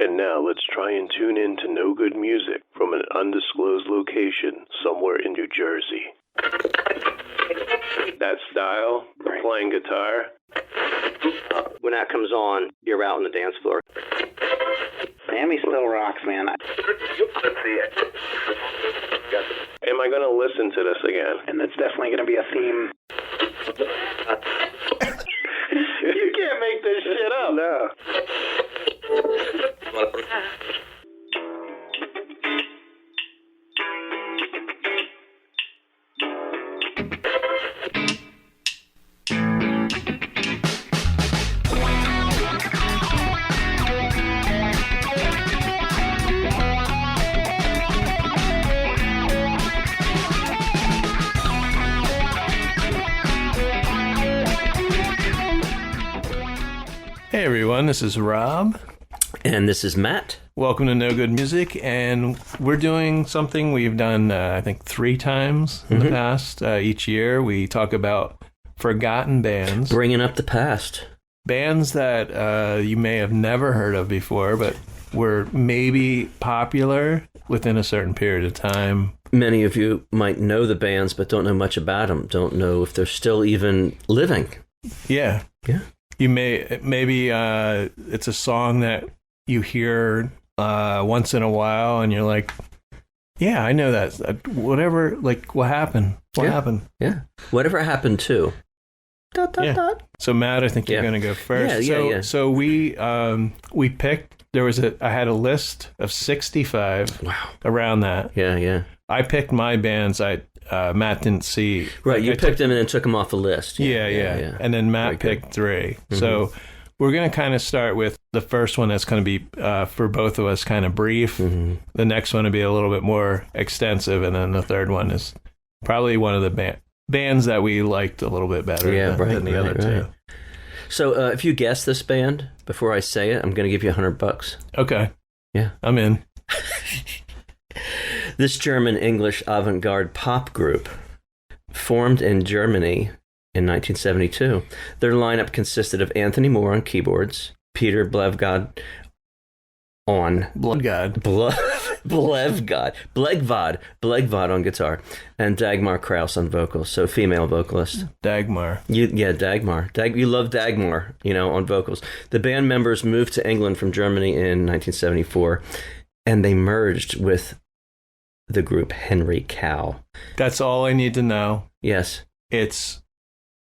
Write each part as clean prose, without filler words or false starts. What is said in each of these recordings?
And now let's try and tune in to no good music from an undisclosed location somewhere in New Jersey. That style, playing guitar. When that comes on, you're out on the dance floor. Miami still rocks, man. Am I going to listen to this again? And that's definitely going to be a theme. You can't make this shit up. No. Hey everyone, this is Rob. And this is Matt. Welcome to No Good Music, and we're doing something we've done, I think, 3 times in the past. Each year, we talk about forgotten bands. Bringing up the past. Bands that you may have never heard of before, but were maybe popular within a certain period of time. Many of you might know the bands, but don't know much about them. Don't know if they're still even living. Yeah. Yeah. You maybe it's a song that you hear once in a while, and you're like, "Yeah, I know that." Whatever, like, what happened? What happened? Yeah, whatever happened to. So Matt, I think you're going to go first. So we picked. I had a list of 65. Wow. Around that. Yeah. I picked my bands. Matt didn't see. Right, you picked them and then took them off the list. Yeah. And then Matt picked 3. Mm-hmm. So we're going to kind of start with the first one that's going to be, for both of us, kind of brief. Mm-hmm. The next one will be a little bit more extensive. And then the third one is probably one of the bands that we liked a little bit better than the other two. So if you guess this band, before I say it, I'm going to give you $100. Okay. Yeah. I'm in. This German-English avant-garde pop group formed in Germany in 1972. Their lineup consisted of Anthony Moore on keyboards, Peter Blevgod on Blegvad on guitar, and Dagmar Kraus on vocals. So female vocalist. Dagmar. Dagmar. You love Dagmar, on vocals. The band members moved to England from Germany in 1974, and they merged with the group Henry Cow. That's all I need to know. Yes. It's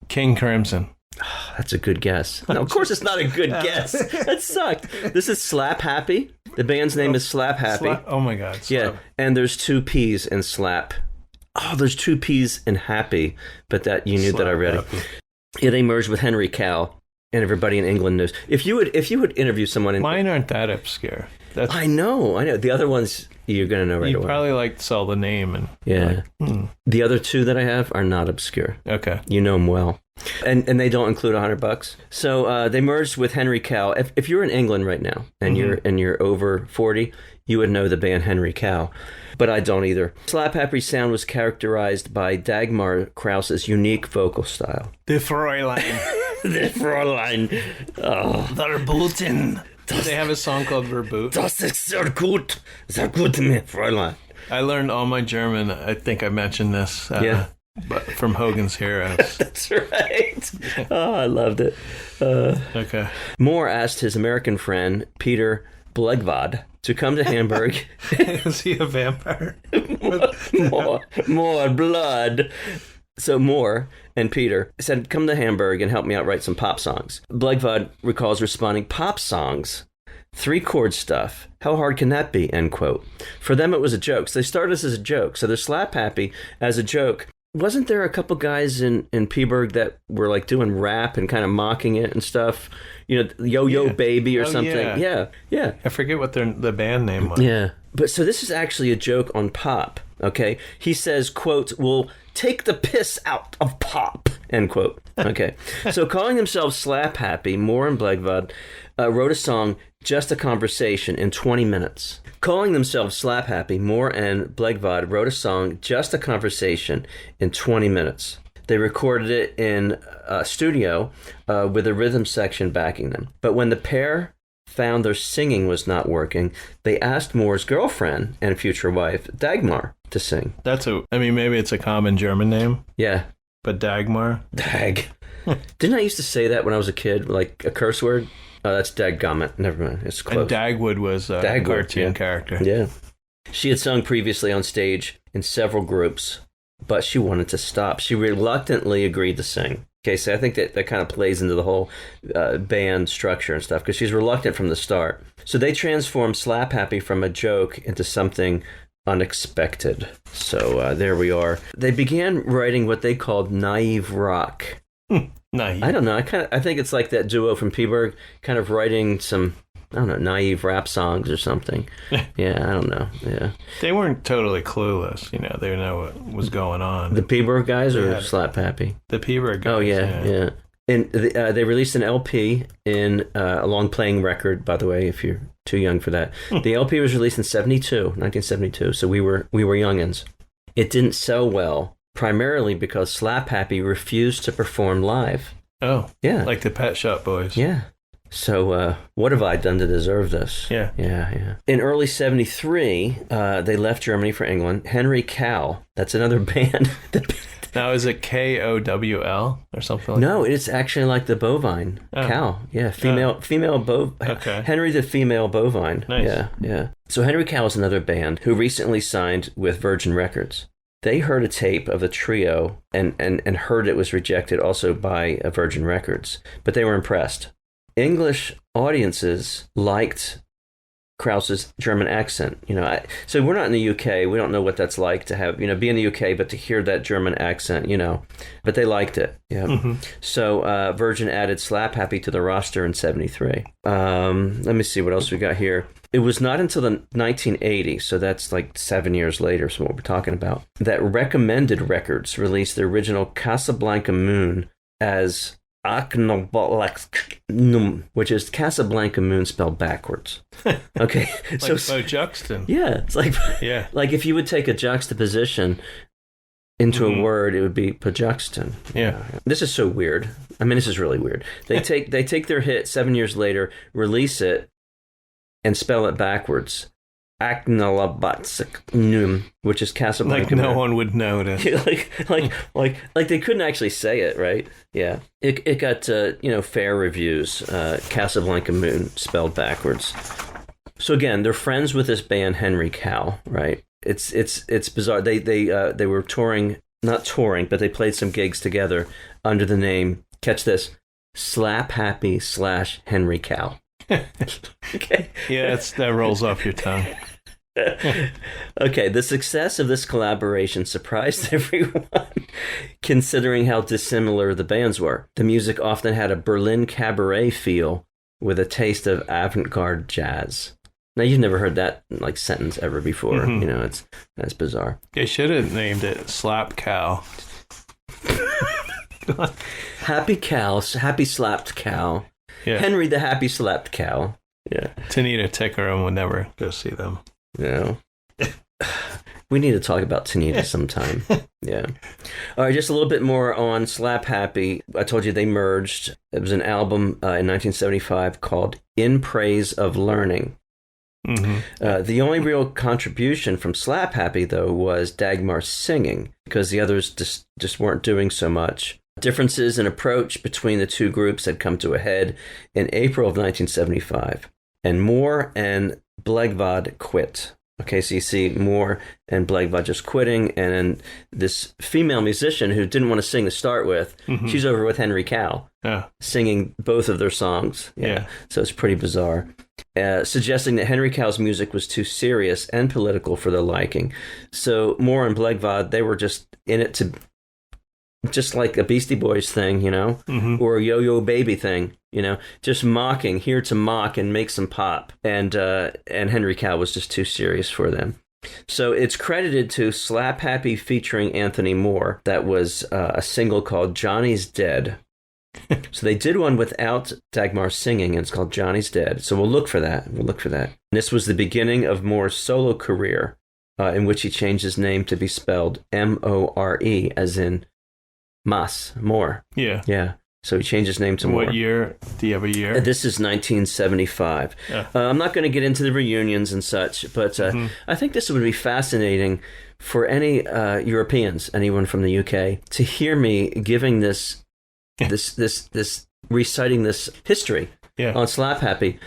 King Crimson. Oh, that's a good guess. No, of course it's not a good guess. That sucked. This is Slap Happy. The band's name is Slap Happy. Oh my God. Yeah, and there's 2 P's in Slap. Oh, there's 2 P's in Happy, but that you knew Slap that already. Happy. Yeah, they merged with Henry Cow, and everybody in England knows. If you would interview someone Mine aren't that obscure. I know. The other ones you're going to know right away. You probably like sell the name. And yeah. The other 2 that I have are not obscure. Okay. You know them well. And they don't include $100. So they merged with Henry Cow. If you're in England right now and you're over 40, you would know the band Henry Cow. But I don't either. Slap Happy's sound was characterized by Dagmar Kraus's unique vocal style. The Fräulein. The Fräulein. Oh. Verboten. They have a song called Verboten. Das ist sehr gut. Sehr gut, Fräulein. I learned all my German. I think I mentioned this. But from Hogan's Heroes. That's right. Oh, I loved it. Okay. Moore asked his American friend, Peter Blegvad, to come to Hamburg. Is he a vampire? More blood. So Moore and Peter said, come to Hamburg and help me out write some pop songs. Blegvad recalls responding, pop songs? 3-chord stuff. How hard can that be? End quote. For them, it was a joke. So they started this as a joke. So they're Slap Happy as a joke. Wasn't there a couple guys in Peeberg that were like doing rap and kind of mocking it and stuff? Yo Baby or something. Yeah. I forget what the band name was. Yeah. But so this is actually a joke on pop, okay? He says, quote, we'll take the piss out of pop, end quote. Okay. So calling themselves Slap Happy, Moore and Blegvad wrote a song, Just a Conversation, in 20 minutes. Calling themselves Slap Happy, Moore and Blegvad wrote a song, Just a Conversation, in 20 minutes. They recorded it in a studio with a rhythm section backing them. But when the pair found their singing was not working, they asked Moore's girlfriend and future wife, Dagmar, to sing. Maybe it's a common German name, Yeah. but Dagmar? Dag. Didn't I used to say that when I was a kid, like a curse word? Oh, that's dadgummit. Never mind. It's close. And Dagwood was a cartoon character. Yeah. She had sung previously on stage in several groups, but she wanted to stop. She reluctantly agreed to sing. Okay, so I think that kind of plays into the whole band structure and stuff, because she's reluctant from the start. So they transformed Slap Happy from a joke into something unexpected. So there we are. They began writing what they called naive rock. Naive. I don't know. I think it's like that duo from Peeberg, kind of writing some, I don't know, naive rap songs or something. Yeah, I don't know. Yeah. They weren't totally clueless. They didn't know what was going on. The Peeberg guys or Slap Happy? The Peeberg guys. Oh, yeah. And they released an LP in a long playing record, by the way, if you're too young for that. The LP was released in 1972, so we were youngins. It didn't sell well, primarily because Slap Happy refused to perform live. Oh, yeah, like the Pet Shop Boys. Yeah. So what have I done to deserve this? Yeah. In early 73, they left Germany for England. Henry Cow, that's another band. Now, is it KOWL or something like that? No, it's actually like the bovine cow. Yeah, female Okay. Henry the female bovine. Nice. Yeah. So Henry Cow is another band who recently signed with Virgin Records. They heard a tape of the trio and heard it was rejected also by Virgin Records, but they were impressed. English audiences liked Krause's German accent. So we're not in the UK. We don't know what that's like to have, be in the UK, but to hear that German accent, but they liked it. Yeah. Mm-hmm. So Virgin added Slap Happy to the roster in 73. Let me see what else we got here. It was not until the 1980, so that's like 7 years later, so what we're talking about, that Recommended Records released the original Casablanca Moon as which is Casablanca Moon spelled backwards. Okay. Like so Bojuxton. Yeah. It's like, like if you would take a juxtaposition into a word, it would be Bojuxton. Yeah. This is so weird. This is really weird. They take their hit 7 years later, release it, and spell it backwards. Which is Casablanca. Like no one would notice. like they couldn't actually say it, right? Yeah. It got fair reviews. Casablanca Moon spelled backwards. So again, they're friends with this band Henry Cow, right? It's bizarre. They were not touring, but they played some gigs together under the name, catch this, Slap Happy / Henry Cow. Okay. Yeah, that rolls off your tongue. Okay, the success of this collaboration surprised everyone, considering how dissimilar the bands were. The music often had a Berlin cabaret feel with a taste of avant-garde jazz. Now, you've never heard that sentence ever before. Mm-hmm. That's bizarre. They should have named it Slap Cow. Happy cow, happy slapped cow. Yeah. Henry the happy slapped cow. Yeah. Tanita Tikaram would never go see them. No. We need to talk about Tanita sometime. Yeah. All right, just a little bit more on Slap Happy. I told you they merged. It was an album in 1975 called In Praise of Learning. Mm-hmm. The only real contribution from Slap Happy, though, was Dagmar's singing, because the others just weren't doing so much. Differences in approach between the two groups had come to a head in April of 1975, and Moore and Blegvad quit. Okay, so you see Moore and Blegvad just quitting, and then this female musician who didn't want to sing to start with, mm-hmm. she's over with Henry Cow, singing both of their songs. Yeah. So it's pretty bizarre. Suggesting that Henry Cow's music was too serious and political for their liking. So Moore and Blegvad, they were just in it to... just like a Beastie Boys thing, mm-hmm. or a Yo-Yo Baby thing, just mocking, here to mock and make some pop. And Henry Cow was just too serious for them. So it's credited to Slap Happy featuring Anthony Moore. That was a single called Johnny's Dead. So they did one without Dagmar singing, and it's called Johnny's Dead. So we'll look for that. And this was the beginning of Moore's solo career, in which he changed his name to be spelled M-O-R-E, as in Moore. Yeah. So he changed his name to Moore. What year? Do you have a year? This is 1975. Yeah. I'm not going to get into the reunions and such, but I think this would be fascinating for any Europeans, anyone from the UK, to hear me giving this reciting this history on Slap Happy.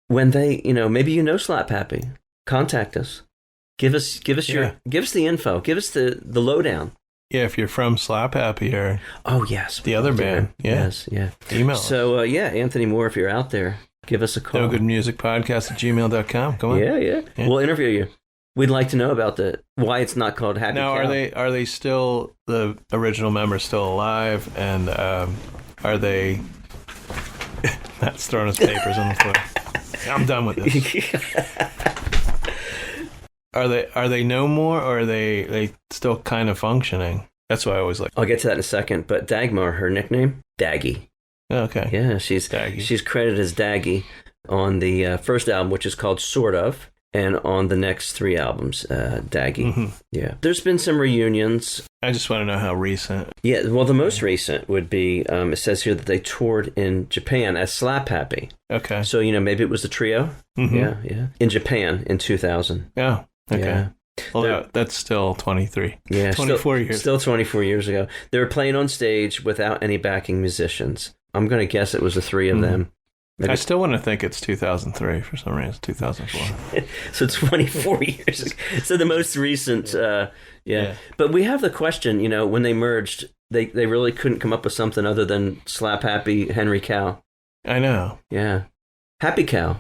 When they, maybe Slap Happy, contact us. Give us the info. Give us the lowdown. Yeah, if you're from Slap Happy or the other band. Yeah. Yes, yeah. Email us. So Anthony Moore, if you're out there, give us a call. nogoodmusicpodcast@gmail.com. Come on. Yeah. We'll interview you. We'd like to know about why it's not called Happy Now, Cow. are they still, the original members still alive? And are they... Matt's throwing his papers on the floor. I'm done with this. Are they no more, or are they still kind of functioning? That's what I always like. I'll get to that in a second. But Dagmar, her nickname, Daggy. Okay. Yeah, she's Daggy. She's credited as Daggy on the first album, which is called Sort of, and on the next 3 albums, Daggy. Mm-hmm. Yeah. There's been some reunions. I just want to know how recent. Yeah, well, the most recent would be, it says here that they toured in Japan as Slap Happy. Okay. So, maybe it was the trio. Mm-hmm. Yeah. In Japan in 2000. Yeah. Okay. Yeah. Well, that's still 23. Yeah. 24 years. Still 24 years ago. They were playing on stage without any backing musicians. I'm going to guess it was the 3 of them. Maybe. I still want to think it's 2003 for some reason. 2004. So 24 years ago. So the most recent, yeah. But we have the question, when they merged, they really couldn't come up with something other than Slap Happy Henry Cow. I know. Yeah. Happy Cow.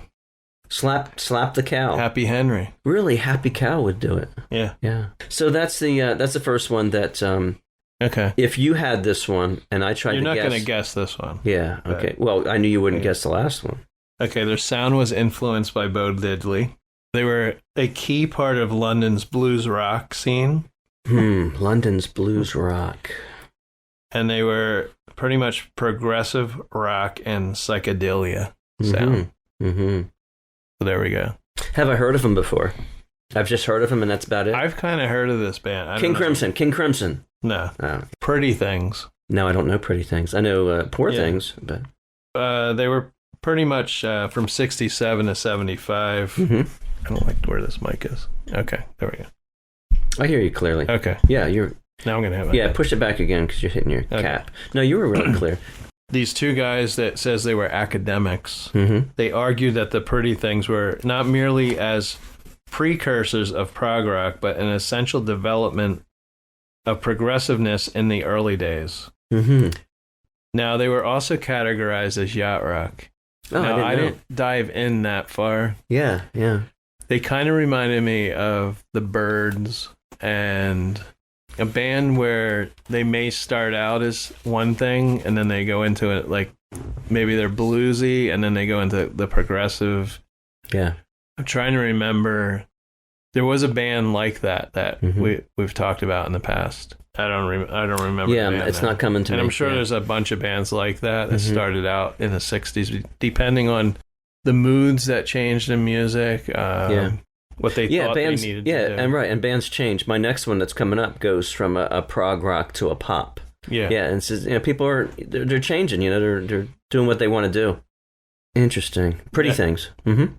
Slap the cow. Happy Henry. Really, Happy Cow would do it. Yeah. Yeah. So that's the first one that... Okay. If you had this one and I tried You're to guess... not going to guess this one. Yeah, okay. Well, I knew you wouldn't guess the last one. Okay, their sound was influenced by Bo Diddley. They were a key part of London's blues rock scene. London's blues rock. And they were pretty much progressive rock and psychedelia sound. Mm-hmm. So there we go. Have I heard of them before? I've just heard of them and that's about it? I've kind of heard of this band. King Crimson. No. Oh. Pretty Things. No, I don't know Pretty Things. I know Poor Things, but... They were pretty much from 67 to 75. Mm-hmm. I don't like where this mic is. Okay, there we go. I hear you clearly. Okay. Yeah, you're... Now I'm going to have it. Yeah, push it back again because you're hitting your cap. No, you were really clear. These 2 guys that says they were academics, mm-hmm. they argued that the Pretty Things were not merely as precursors of prog rock, but an essential development of progressiveness in the early days. Mm-hmm. Now, they were also categorized as yacht rock. Oh, now, I didn't dive in that far. Yeah. They kind of reminded me of the Byrds and a band where they may start out as one thing and then they go into it like maybe they're bluesy and then they go into the progressive. Yeah. I'm trying to remember. There was a band like that mm-hmm. we've talked about in the past. I don't remember. Yeah, it's not coming to me. And I'm sure there's a bunch of bands like that mm-hmm. started out in the 60s, depending on the moods that changed in music. What they thought bands, they needed to do. And bands change. My next one that's coming up goes from a prog rock to a pop. Yeah, and it's just, people they're changing. They're doing what they want to do. Interesting, Pretty Things. Mm-hmm.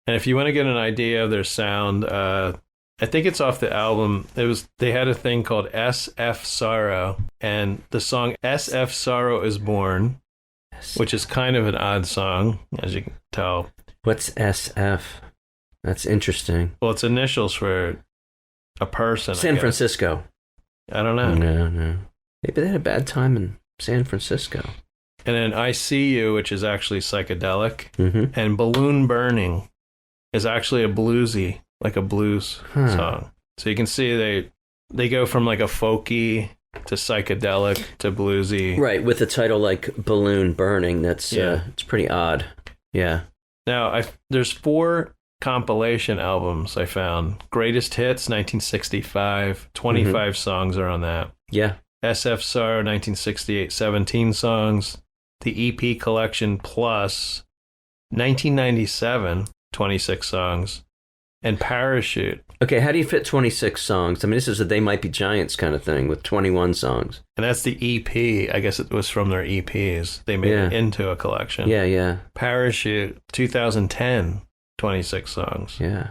And if you want to get an idea of their sound, I think it's off the album. They had a thing called SF Sorrow, and the song SF Sorrow is Born, which is kind of an odd song, as you can tell. What's SF? That's interesting. Well, it's initials for a person. San Francisco. I don't know. No. Maybe they had a bad time in San Francisco. And then I See You, which is actually psychedelic, mm-hmm. and Balloon Burning is actually a bluesy, like a blues song. So you can see they go from like a folky to psychedelic to bluesy. Right, with a title like Balloon Burning. That's it's pretty odd. Yeah. Now, there's 4 compilation albums I found. Greatest Hits, 1965. 25 mm-hmm. songs are on that. Yeah. SF Sorrow, 1968, 17 songs. The EP Collection Plus, 1997, 26 songs. and Parachute. Okay, how do you fit 26 songs? I mean, this is a They Might Be Giants kind of thing with 21 songs. And that's the EP. I guess it was from their EPs. They made it into a collection. Yeah. Parachute, 2010, 26 songs. Yeah.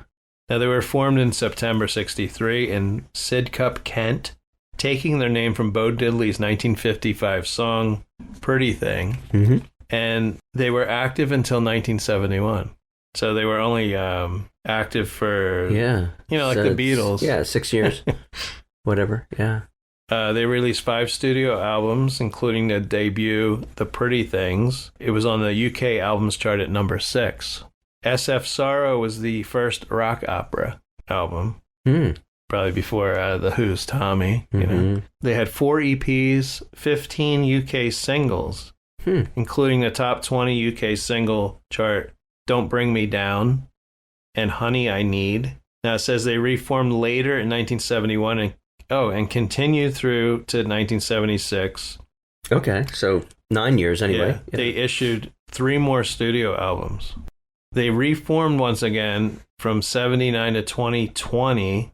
Now, they were formed in September 63 in Sidcup, Kent, taking their name from Bo Diddley's 1955 song, Pretty Thing. Mm-hmm. And they were active until 1971. So they were only active for, like the Beatles. Yeah, 6 years. Whatever, yeah. They released 5 studio albums, including the debut, The Pretty Things. It was on the UK albums chart at number 6. SF Sorrow was the first rock opera album. Probably before The Who's Tommy. You know, they had 4 EPs, 15 UK singles, including the top 20 UK single chart, Don't Bring Me Down, and Honey I Need. Now it says they reformed later in 1971 and continued through to 1976. Okay, so 9 years anyway. Yeah. They issued 3 more studio albums. They reformed once again from 79 to 2020,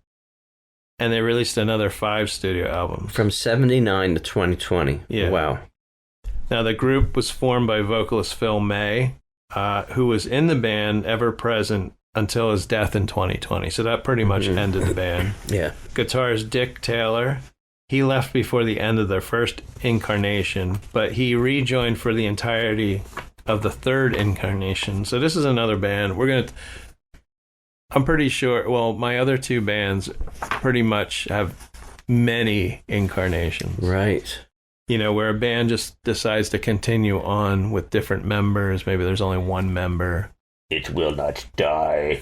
and they released another 5 studio albums. From 79 to 2020. Yeah. Wow. Now the group was formed by vocalist Phil May, who was in the band ever present until his death in 2020. So that pretty much ended the band. Yeah. Guitarist Dick Taylor, he left before the end of their first incarnation, but he rejoined for the entirety of the third incarnation. So this is another band. I'm pretty sure, well, my other 2 bands pretty much have many incarnations. Right. You know, where a band just decides to continue on with different members. Maybe there's only one member. It will not die.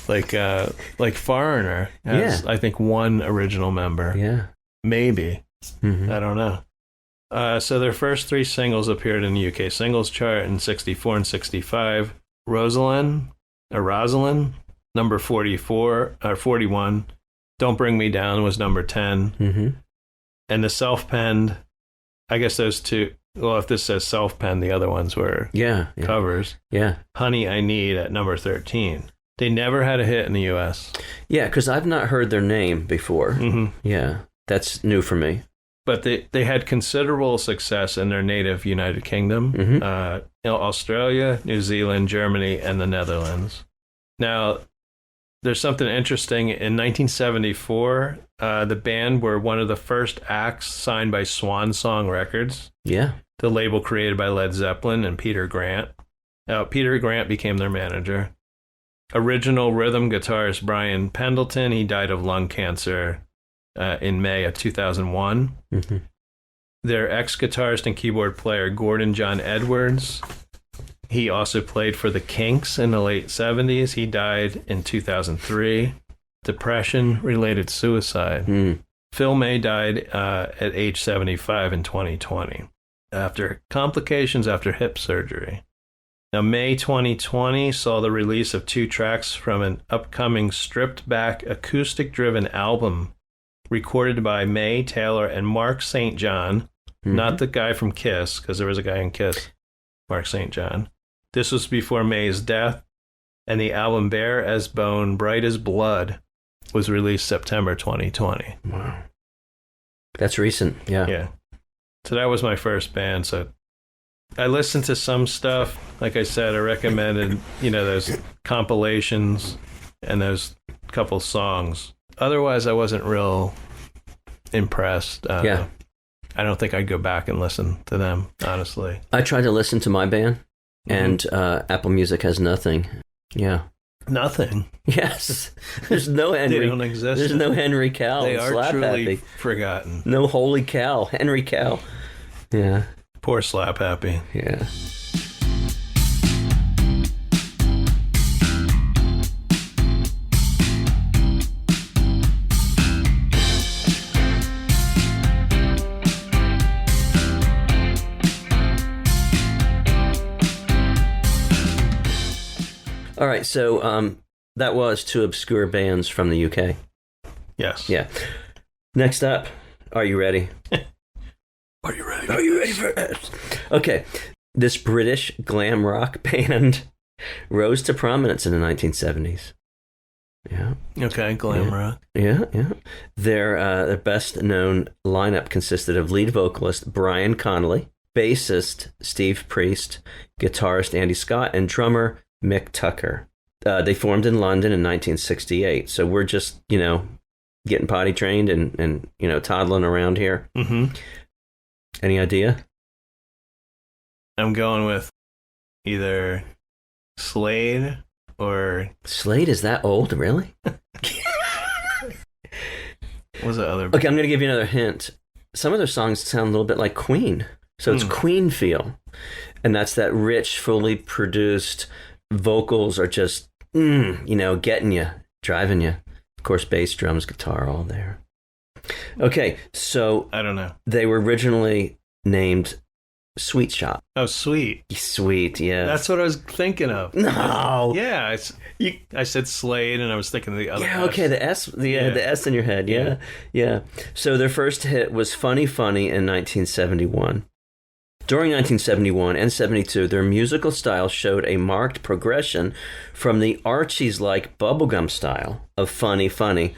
like Foreigner has, I think, 1 original member. Yeah. Maybe. I don't know. So their first 3 singles appeared in the UK singles chart in 64 and 65. Rosalind, number 44 or 41. Don't Bring Me Down was number 10. And the self-penned, I guess those 2, well, if this says self-penned, the other ones were covers. Yeah. Honey I Need at number 13. They never had a hit in the U.S. Yeah, because I've not heard their name before. Yeah, that's new for me. But they had considerable success in their native United Kingdom, Australia, New Zealand, Germany, and the Netherlands. Now, there's something interesting. In 1974, the band were one of the first acts signed by Swan Song Records. Yeah. The label created by Led Zeppelin and Peter Grant. Peter Grant became their manager. Original rhythm guitarist Brian Pendleton, he died of lung cancer in May of 2001. Their ex-guitarist and keyboard player Gordon John Edwards, he also played for the Kinks in the late 70s. He died in 2003. Depression-related suicide. Phil May died at age 75 in 2020 after complications after hip surgery. Now, May 2020 saw the release of 2 tracks from an upcoming stripped-back acoustic-driven album recorded by May Taylor and Mark St. John, not the guy from Kiss, because there was a guy in Kiss, Mark St. John. This was before May's death, and the album Bare as Bone, Bright as Blood was released September 2020. Wow. That's recent, yeah. Yeah. So that was my first band, so I listened to some stuff. Like I said, I recommended, those compilations and those couple songs. Otherwise, I wasn't real impressed. I don't think I'd go back and listen to them, honestly. I tried to listen to my band, and Apple Music has nothing. Yeah. Nothing? Yes. There's no Henry. They don't exist. There's no Henry Cow. They are Slap truly Happy. Forgotten. No Holy Cow. Henry Cow. Yeah. Poor Slap Happy. Yeah. All right, so that was 2 obscure bands from the UK. Yes. Yeah. Next up, are you ready? Are you ready? Are you ready for it? Okay, this British glam rock band rose to prominence in the 1970s. Yeah. Okay, glam rock. Yeah. Their best known lineup consisted of lead vocalist Brian Connolly, bassist Steve Priest, guitarist Andy Scott, and drummer Mick Tucker. They formed in London in 1968. So we're just, getting potty trained and toddling around here. Mm-hmm. Any idea? I'm going with either Slade or... Slade is that old, really? What's the other? Okay, I'm going to give you another hint. Some of their songs sound a little bit like Queen. So it's Queen feel. And that's that rich, fully produced vocals are just, getting you, driving you. Of course, bass, drums, guitar, all there. Okay, so... I don't know. They were originally named Sweet Shop. Oh, Sweet. Sweet, yeah. That's what I was thinking of. No. Yeah, I said Slade, and I was thinking of the other. Yeah, S. okay, the S in your head, yeah. So their first hit was Funny Funny in 1971. During 1971 and 72, their musical style showed a marked progression from the Archies-like bubblegum style of Funny Funny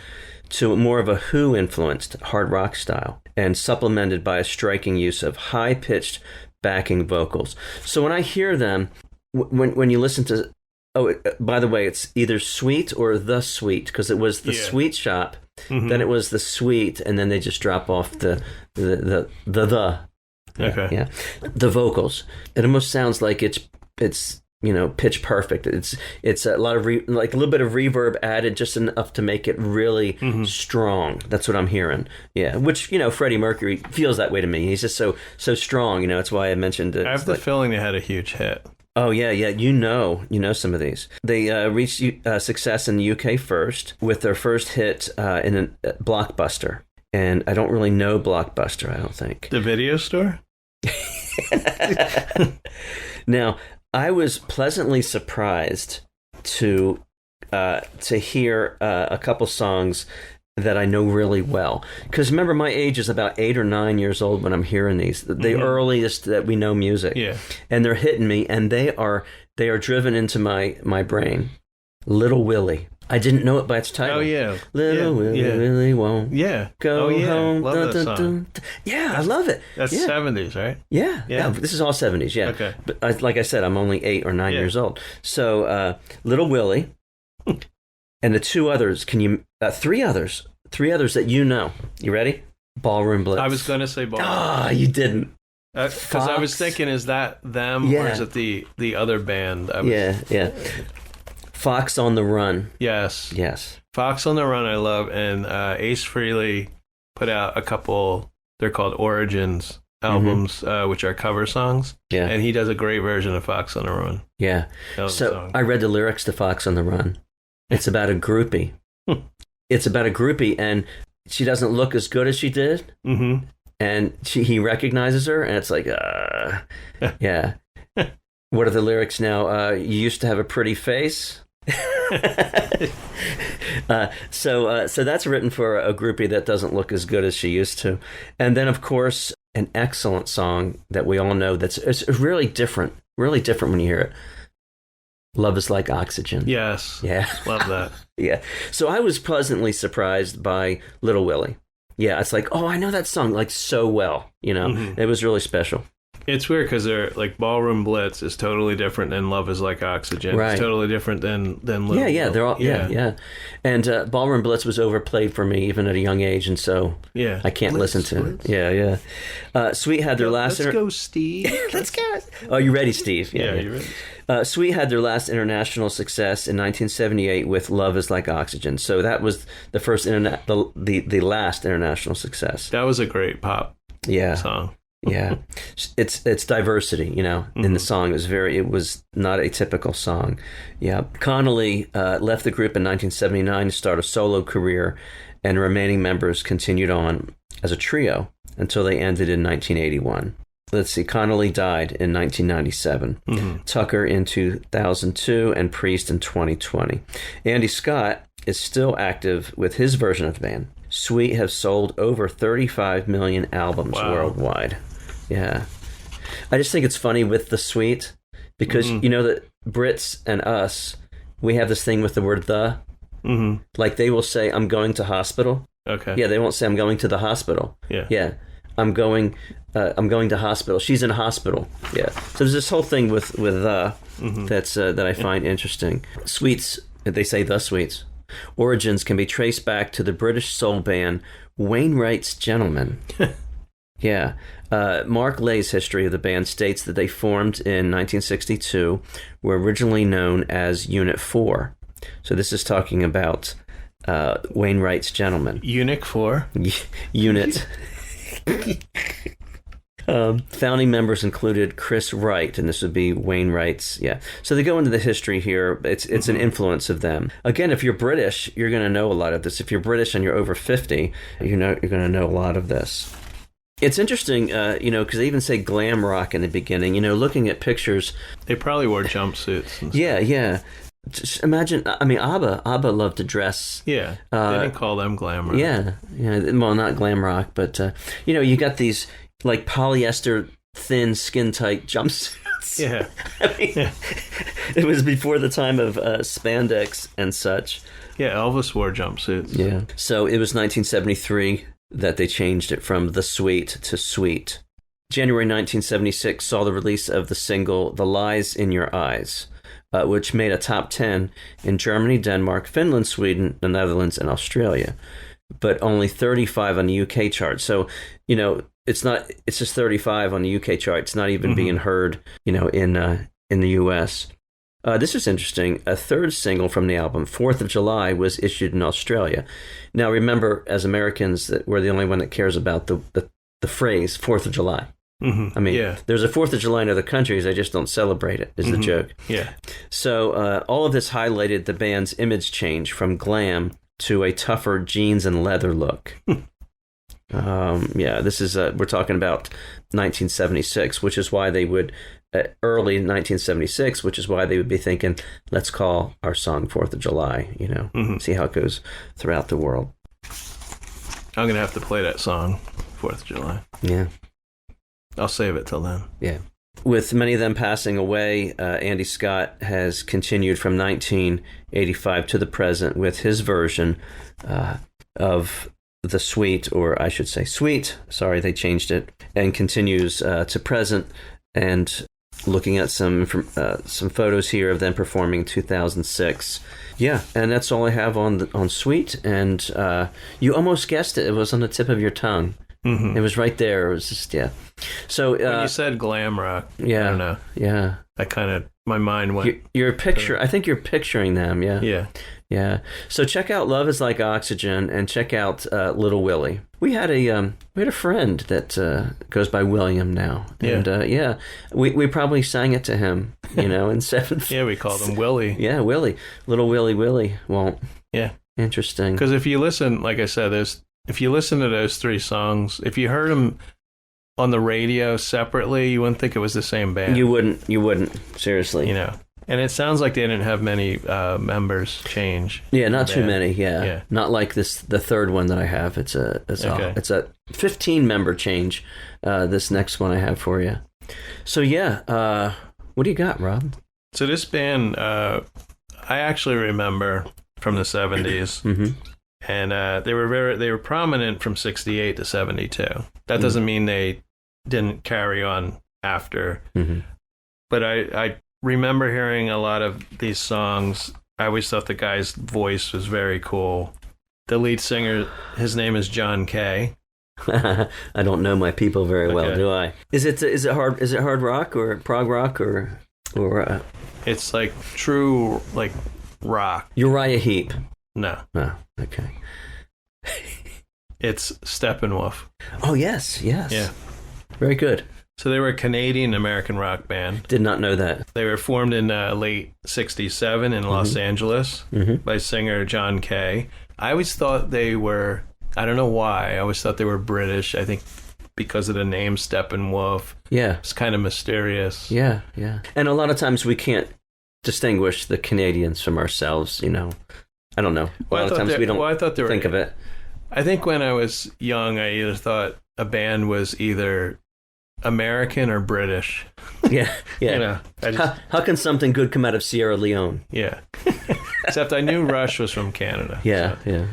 to more of a Who-influenced hard rock style, and supplemented by a striking use of high-pitched backing vocals. So when I hear them, when you listen to... Oh, by the way, it's either Sweet or The Sweet, because it was the Sweet Shop, then it was the Sweet, and then they just drop off the. Okay. Yeah. The vocals. It almost sounds like it's pitch perfect. It's a lot of like a little bit of reverb added just enough to make it really strong. That's what I'm hearing. Yeah, which Freddie Mercury feels that way to me. He's just so strong. That's why I mentioned it. I have the feeling they had a huge hit. Oh yeah. You know some of these. They reached success in the UK first with their first hit in a Blockbuster. And I don't really know Blockbuster, I don't think. The video store? Now, I was pleasantly surprised to hear a couple songs that I know really well. Because remember, my age is about 8 or 9 years old when I'm hearing these. The earliest that we know music. Yeah. And they're hitting me, and they are driven into my brain. Little Willie. I didn't know it by its title. Oh, yeah. Little Willie won't go home. Love that song. Yeah, I love it. That's 70s, right? Yeah. This is all 70s, yeah. Okay. But like I said, I'm only 8 or 9 years old. So, Little Willie, and the two others, three others that you know. You ready? Ballroom Blitz. I was going to say Ballroom. Ah, you didn't. Because I was thinking, is that them or is it the other band? Yeah. Fox on the Run. Yes. Fox on the Run I love, and Ace Frehley put out a couple, they're called Origins albums, which are cover songs. Yeah. And he does a great version of Fox on the Run. Yeah. So I read the lyrics to Fox on the Run. It's about a groupie. And she doesn't look as good as she did. Mm-hmm. And he recognizes her, and it's like, yeah. What are the lyrics now? You used to have a pretty face. So that's written for a groupie that doesn't look as good as she used to. And then, of course, an excellent song that we all know it's really different when you hear it. Love is Like Oxygen. Yes. Yeah. Love that. Yeah. So I was pleasantly surprised by Little Willie. Yeah, it's like, oh, I know that song like so well. It was really special. It's weird because they're like Ballroom Blitz is totally different than Love is Like Oxygen. Right. It's totally different than Little they're all yeah. And Ballroom Blitz was overplayed for me even at a young age, and so I can't listen to it. Yeah. Sweet had their last. Let's go, Steve. Let's go. Oh, you ready, Steve? Yeah, you ready? Sweet had their last international success in 1978 with Love is Like Oxygen. So that was the first the last international success. That was a great pop song. Yeah, it's diversity, in the song. It was not a typical song. Yeah. Connolly left the group in 1979 to start a solo career, and remaining members continued on as a trio until they ended in 1981. Let's see, Connolly died in 1997, Tucker in 2002, and Priest in 2020. Andy Scott is still active with his version of the band. Sweet have sold over 35 million albums worldwide. Yeah. I just think it's funny with the Sweet because you know that Brits and us, we have this thing with the word the. Mm-hmm. Like they will say, I'm going to hospital. Okay. Yeah, they won't say I'm going to the hospital. Yeah. Yeah. I'm going to hospital. She's in a hospital. Yeah. So there's this whole thing with that's that I find interesting. Sweets, they say the Sweets. Origins can be traced back to the British soul band Wainwright's Gentlemen. Yeah. Mark Lay's history of the band states that they formed in 1962, were originally known as Unit 4. So this is talking about Wainwright's Gentlemen. Unit 4? Unit. Founding members included Chris Wright, and this would be Wainwright's. Yeah, so they go into the history here. It's an influence of them. Again, if you're British, you're going to know a lot of this. If you're British and you're over 50, you're going to know a lot of this. It's interesting, because they even say glam rock in the beginning. Looking at pictures, they probably wore jumpsuits. And stuff. Yeah. Just imagine, ABBA loved to dress. Yeah, they didn't call them glam rock. Yeah. Well, not glam rock, but you got these like polyester thin skin tight jumpsuits. Yeah. It was before the time of spandex and such. Yeah, Elvis wore jumpsuits. Yeah. So it was 1973 that they changed it from The Sweet to Sweet. January 1976 saw the release of the single The Lies in Your Eyes, which made a top 10 in Germany, Denmark, Finland, Sweden, the Netherlands, and Australia, but only 35 on the UK chart. So, it's just 35 on the UK chart. It's not even being heard, in the US. This is interesting. A third single from the album, 4th of July, was issued in Australia. Now, remember, as Americans, that we're the only one that cares about the phrase 4th of July. Mm-hmm. I mean, there's a 4th of July in other countries. They just don't celebrate it, is the joke. Yeah. So all of this highlighted the band's image change from glam to a tougher jeans and leather look. This is, we're talking about 1976, which is why they would, early 1976, which is why they would be thinking, let's call our song 4th of July, see how it goes throughout the world. I'm going to have to play that song, 4th of July. Yeah. I'll save it till then. Yeah. With many of them passing away, Andy Scott has continued from 1985 to the present with his version of The Sweet, or I should say Sweet. Sorry, they changed it, and continues to present. And looking at some photos here of them performing 2006. Yeah, and that's all I have on Sweet. And you almost guessed it; it was on the tip of your tongue. Mm-hmm. It was right there. It was just So when you said glam rock, yeah, I don't know. Yeah, I kind of my mind went. Your picture. I think you're picturing them. Yeah. Yeah. Yeah. So check out "Love Is Like Oxygen" and check out "Little Willie." We had a friend that goes by William now, and we probably sang it to him, in seventh. Yeah, we called him Willie. Yeah, Willie, little Willie. Well, yeah, interesting. Because if you listen, like I said, if you listen to those three songs, if you heard them on the radio separately, you wouldn't think it was the same band. You wouldn't. Seriously. And it sounds like they didn't have many members change. Yeah, not too many. Yeah, not like the third one that I have. It's a 15-member change. This next one I have for you. So what do you got, Rob? So this band, I actually remember from the 70s, mm-hmm. and they were prominent from 68 to 72. That doesn't mean they didn't carry on after, but I remember hearing a lot of these songs. I always thought the guy's voice was very cool. The lead singer, his name is John Kay. I don't know my people very well, do I? Is it hard rock or prog rock or It's like true like rock. Uriah Heep. No. Oh, okay. It's Steppenwolf. Oh yes. Yeah. Very good. So they were a Canadian-American rock band. Did not know that. They were formed in late 67 in Los Angeles by singer John Kay. I always thought they were, I don't know why, I always thought they were British. I think because of the name Steppenwolf. Yeah. It's kind of mysterious. Yeah. And a lot of times we can't distinguish the Canadians from ourselves, I don't know. A lot of times we don't think of it. I think when I was young, I either thought a band was either American or British. Yeah. How can something good come out of Sierra Leone? Yeah. Except I knew Rush was from Canada. Yeah, yeah.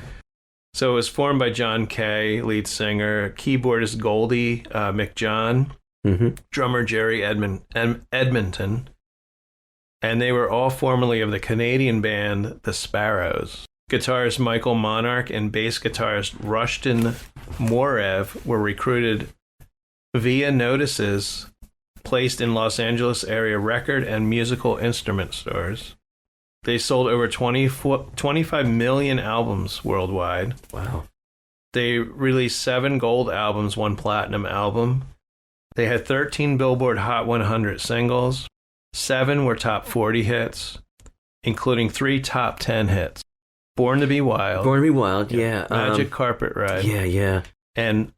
So it was formed by John Kay, lead singer, keyboardist Goldie McJohn, drummer Jerry Edmonton, and they were all formerly of the Canadian band The Sparrows. Guitarist Michael Monarch and bass guitarist Rushton Morev were recruited via notices placed in Los Angeles area record and musical instrument stores. They sold over 25 million albums worldwide. Wow. They released 7 gold albums, 1 platinum album. They had 13 Billboard Hot 100 singles. 7 were top 40 hits, including 3 top 10 hits. Born to Be Wild. Born to Be Wild, yeah. Magic Carpet Ride. Yeah, yeah. And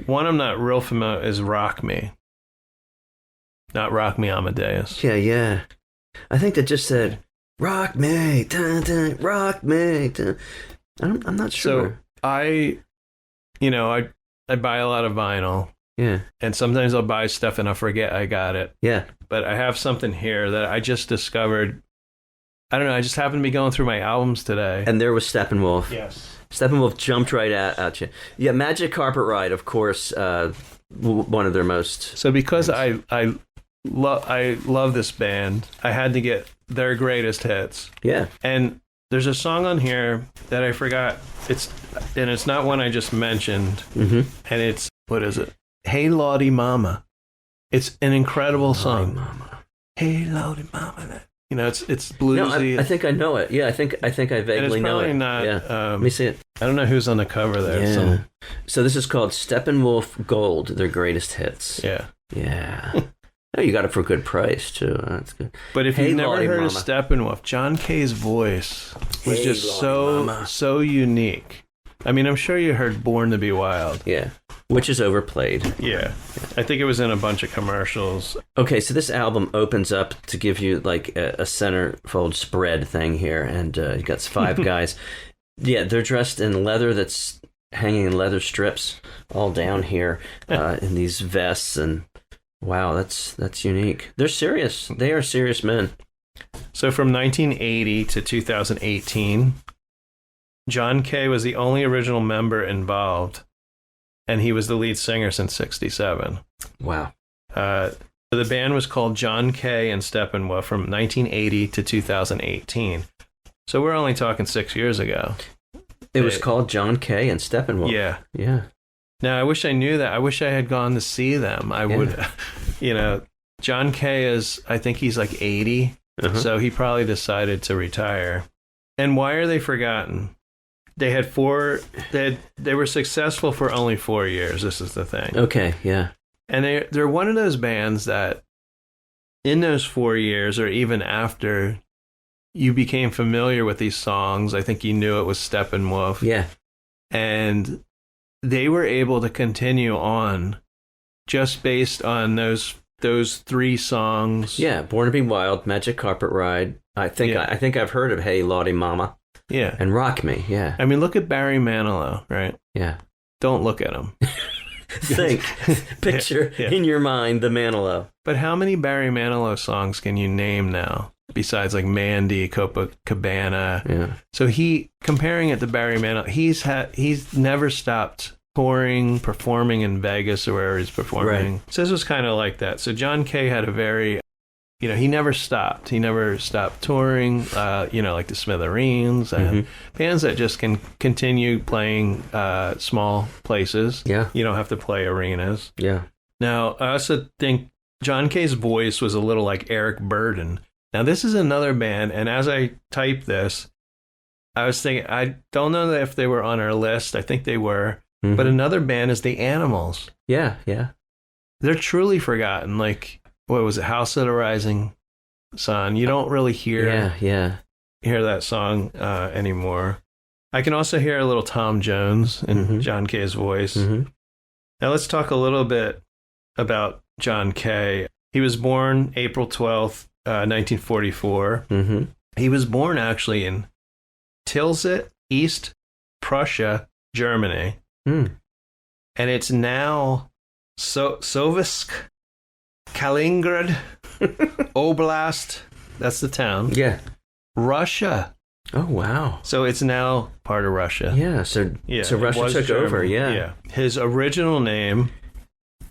one I'm not real familiar is Rock Me. Not Rock Me Amadeus. Yeah, yeah. I think that just said, rock me, dun, dun, rock me. Dun. I'm not sure. So I buy a lot of vinyl. Yeah. And sometimes I'll buy stuff and I'll forget I got it. Yeah. But I have something here that I just discovered. I don't know. I just happened to be going through my albums today. And there was Steppenwolf. Yes. Steppenwolf jumped right at you. Yeah, Magic Carpet Ride, of course, one of their most... So because I love this band, I had to get their greatest hits. Yeah. And there's a song on here that I forgot. It's not one I just mentioned. Mm-hmm. And it's, what is it? Hey Lordy Mama. It's an incredible song. Mama. Hey Lordy Mama. You know, it's bluesy. No, I think I know it. Yeah, I think I vaguely know it. And it's probably not. Yeah. Let me see it. I don't know who's on the cover there. Yeah. So this is called Steppenwolf Gold, their greatest hits. Yeah. Yeah. Oh, you got it for a good price too. That's good. But if Hey, you've never Lordy heard Mama. of Steppenwolf, John Kay's voice was Hey, just Lordy so unique. I mean, I'm sure you heard Born to Be Wild. Yeah. Which is overplayed. Yeah. I think it was in a bunch of commercials. Okay, so this album opens up to give you like a centerfold spread thing here, and you got 5 guys. Yeah, they're dressed in leather that's hanging in leather strips all down here in these vests, and wow, that's unique. They're serious. They are serious men. So from 1980 to 2018, John Kay was the only original member involved, and he was the lead singer since '67. Wow. The band was called John Kay and Steppenwolf from 1980 to 2018. So we're only talking 6 years ago. It was called John Kay and Steppenwolf. Yeah. Yeah. Now, I wish I knew that. I wish I had gone to see them. I would, John Kay I think he's like 80, so he probably decided to retire. And why are they forgotten? They had they were successful for only 4 years. This is the thing. Okay, yeah. And they're one of those bands that in those 4 years or even after you became familiar with these songs, I think you knew it was Steppenwolf. Yeah. And they were able to continue on just based on those 3 songs. Yeah, Born to Be Wild, Magic Carpet Ride. I think I've heard of Hey Lordy Mama. Yeah. And Rock Me, yeah. I mean, look at Barry Manilow, right? Yeah. Don't look at him. Picture in your mind the Manilow. But how many Barry Manilow songs can you name now? Besides like Mandy, Copacabana. Yeah. So comparing it to Barry Manilow, he's never stopped touring, performing in Vegas or wherever he's performing. Right. So this was kind of like that. So John Kay had a very, he never stopped. He never stopped touring, like the Smithereens and bands that just can continue playing small places. Yeah. You don't have to play arenas. Yeah. Now, I also think John Kay's voice was a little like Eric Burdon. Now, this is another band, and as I typed this, I was thinking, I don't know if they were on our list. I think they were. But another band is the Animals. Yeah, yeah. They're truly forgotten. Like, what was it, House of the Rising Sun? You don't really hear that song anymore. I can also hear a little Tom Jones in John Kay's voice. Now, let's talk a little bit about John Kay. He was born April 12th, 1944. He was born actually in Tilsit, East Prussia, Germany. And it's now Sovisk, Kaliningrad, Oblast. That's the town. Yeah. Russia. Oh, wow. So it's now part of Russia. Yeah, so it Russia was took German. over, yeah. His original name,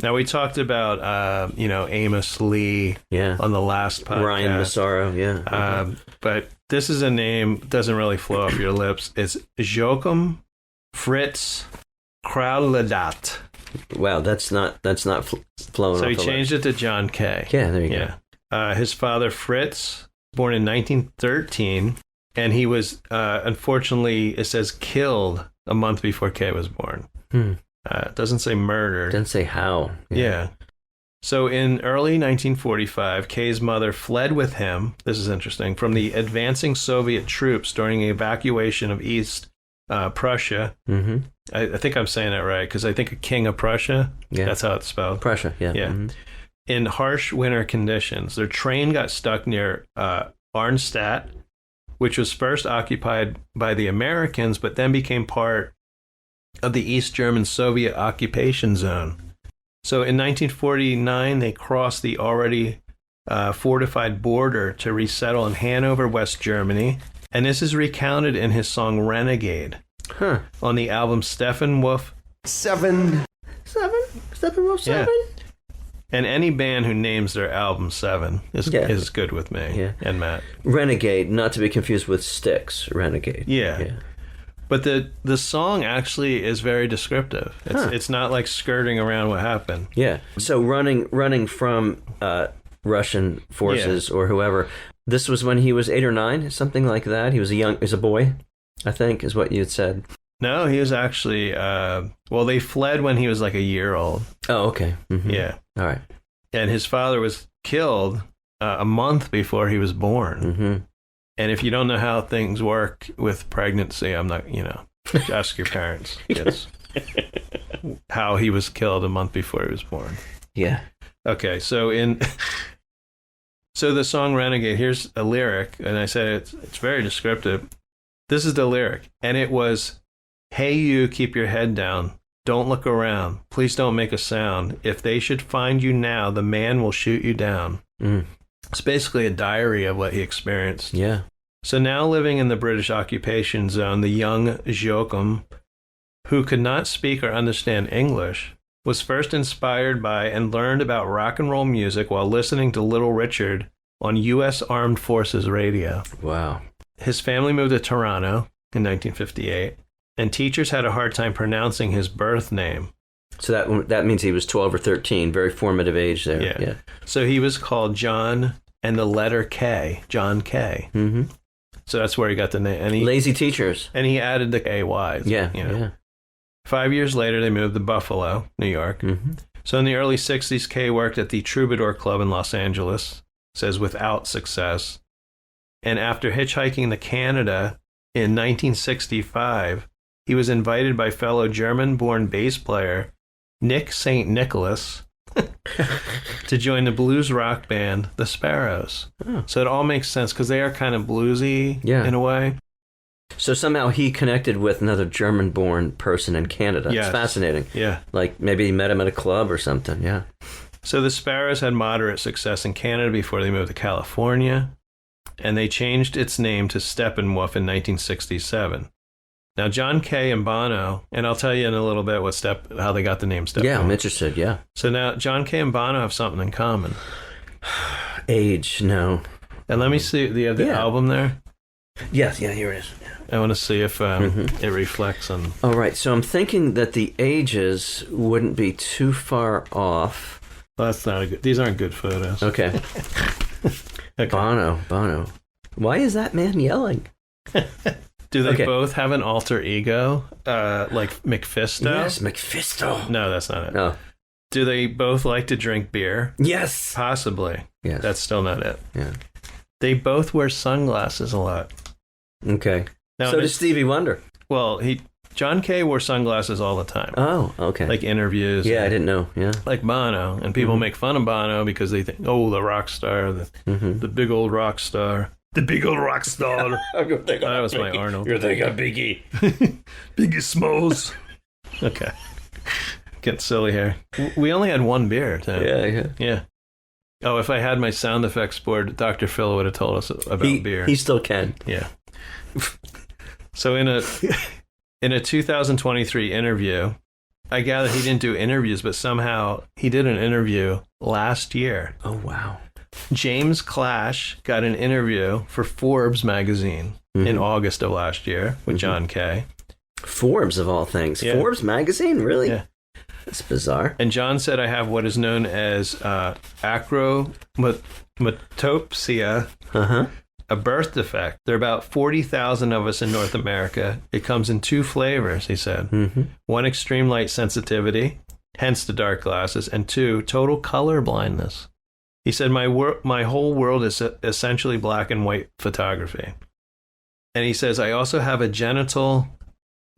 now we talked about, Amos Lee Yeah. on the last podcast. Ryan Massaro, yeah. But this is a name doesn't really flow off your lips. It's Joachim Fritz Krauledat. Wow, that's not flowing So off he the changed it to John Kay. Yeah, there you go. His father Fritz, born in 1913, and he was unfortunately, it says, killed a month before Kay was born. It doesn't say murdered. Doesn't say how. Yeah. So in early 1945, Kay's mother fled with him, this is interesting, from the advancing Soviet troops during the evacuation of East Prussia. Mm-hmm. I think I'm saying that right, because I think a king of Prussia, that's how it's spelled. Prussia, yeah. Yeah. Mm-hmm. In harsh winter conditions. Their train got stuck near Arnstadt, which was first occupied by the Americans, but then became part of the East German Soviet occupation zone. So in 1949, they crossed the already fortified border to resettle in Hanover, West Germany. And this is recounted in his song Renegade on the album Steppenwolf 7. Steppenwolf 7? Yeah. And any band who names their album 7 is good with me and Matt. Renegade, not to be confused with Styx, Renegade. Yeah. But the song actually is very descriptive. It's not like skirting around what happened. Yeah. So running from Russian forces or whoever. This was when he was 8 or 9, something like that. He was a boy, I think, is what you had said. No, he was actually. They fled when he was like a year old. Oh, okay. Mm-hmm. Yeah. All right. And his father was killed a month before he was born. Mm-hmm. And if you don't know how things work with pregnancy, I'm not, ask your parents. Yes. How he was killed a month before he was born. Yeah. Okay, so the song Renegade, here's a lyric, and I said it's very descriptive. This is the lyric, and it was, "Hey you, keep your head down. Don't look around. Please don't make a sound. If they should find you now, the man will shoot you down." It's basically a diary of what he experienced. Yeah. So now living in the British occupation zone, the young Joachim, who could not speak or understand English, was first inspired by and learned about rock and roll music while listening to Little Richard on U.S. Armed Forces radio. Wow. His family moved to Toronto in 1958, and teachers had a hard time pronouncing his birth name. So that means he was 12 or 13, very formative age there. Yeah. So he was called John and the letter K, John K. Mm-hmm. So that's where he got the name. And lazy teachers. And he added the AYs. Yeah. 5 years later, they moved to Buffalo, New York. Mm-hmm. So in the early 60s, Kay worked at the Troubadour Club in Los Angeles, says without success. And after hitchhiking to Canada in 1965, he was invited by fellow German-born bass player Nick St. Nicholas to join the blues rock band The Sparrows. Oh. So it all makes sense because they are kind of bluesy in a way. So somehow he connected with another German-born person in Canada. Yes. It's fascinating. Yeah. Like maybe he met him at a club or something, yeah. So the Sparrows had moderate success in Canada before they moved to California, and they changed its name to Steppenwolf in 1967. Now, John Kay and Bono, and I'll tell you in a little bit how they got the name Steppenwolf. Yeah, I'm interested, yeah. So now, John Kay and Bono have something in common. Age, no. And let me see, do you have the album there? Yes, here it is. I want to see if it reflects on... All right, so I'm thinking that the ages wouldn't be too far off. Well, that's not a good... These aren't good photos. Okay. Bono. Why is that man yelling? Do they both have an alter ego, like McFisto? Yes, McFisto. No, that's not it. No. Do they both like to drink beer? Yes. Possibly. Yes. That's still not it. Yeah. They both wear sunglasses a lot. Okay. Now, so does Stevie Wonder. Well, John Kay wore sunglasses all the time. Oh, okay. Like interviews. Yeah, I didn't know. Yeah. Like Bono. And people make fun of Bono because they think, the rock star, the big old rock star. The big old rock star. That was my Arnold. You're thinking of Biggie. Biggie Smalls. Okay. Getting silly here. We only had one beer, too. Yeah. Oh, if I had my sound effects board, Dr. Phil would have told us about beer. He still can. Yeah. So in a 2023 interview, I gather he didn't do interviews, but somehow he did an interview last year. Oh, wow. James Clash got an interview for Forbes magazine in August of last year with John Kay. Forbes, of all things. Yeah. Forbes magazine? Really? Yeah. That's bizarre. And John said, I have what is known as acromatopsia, a birth defect. There are about 40,000 of us in North America. It comes in 2 flavors, he said. One, extreme light sensitivity, hence the dark glasses, and 2, total color blindness. He said, my whole world is essentially black and white photography. And he says, I also have a genital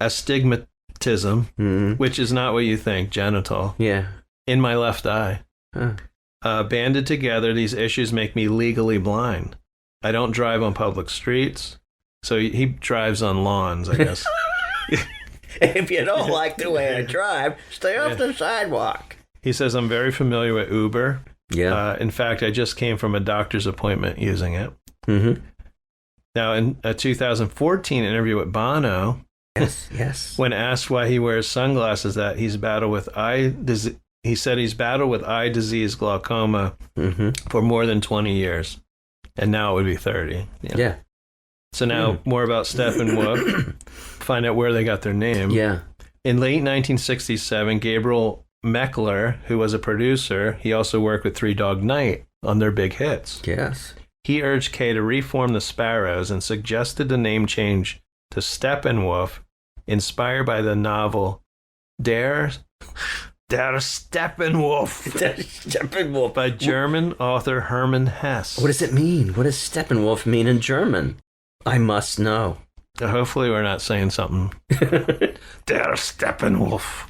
astigmatism, which is not what you think, genital, in my left eye. Banded together, these issues make me legally blind. I don't drive on public streets, so he drives on lawns, I guess. If you don't like the way I drive, stay off the sidewalk. He says, I'm very familiar with Uber. Yeah. In fact, I just came from a doctor's appointment using it. Now, in a 2014 interview with Bono, yes. when asked why he wears sunglasses, that he's battled with eye disease, he said he's battled with eye disease, glaucoma, for more than 20 years. And now it would be 30. Yeah. So now more about Steppenwolf. Find out where they got their name. Yeah. In late 1967, Gabriel Meckler, who was a producer, he also worked with Three Dog Night on their big hits. Yes. He urged Kay to reform the Sparrows and suggested the name change to Steppenwolf, inspired by the novel Der Steppenwolf. Steppenwolf. By German author Hermann Hesse. What does it mean? What does Steppenwolf mean in German? I must know. Hopefully we're not saying something. Der Steppenwolf.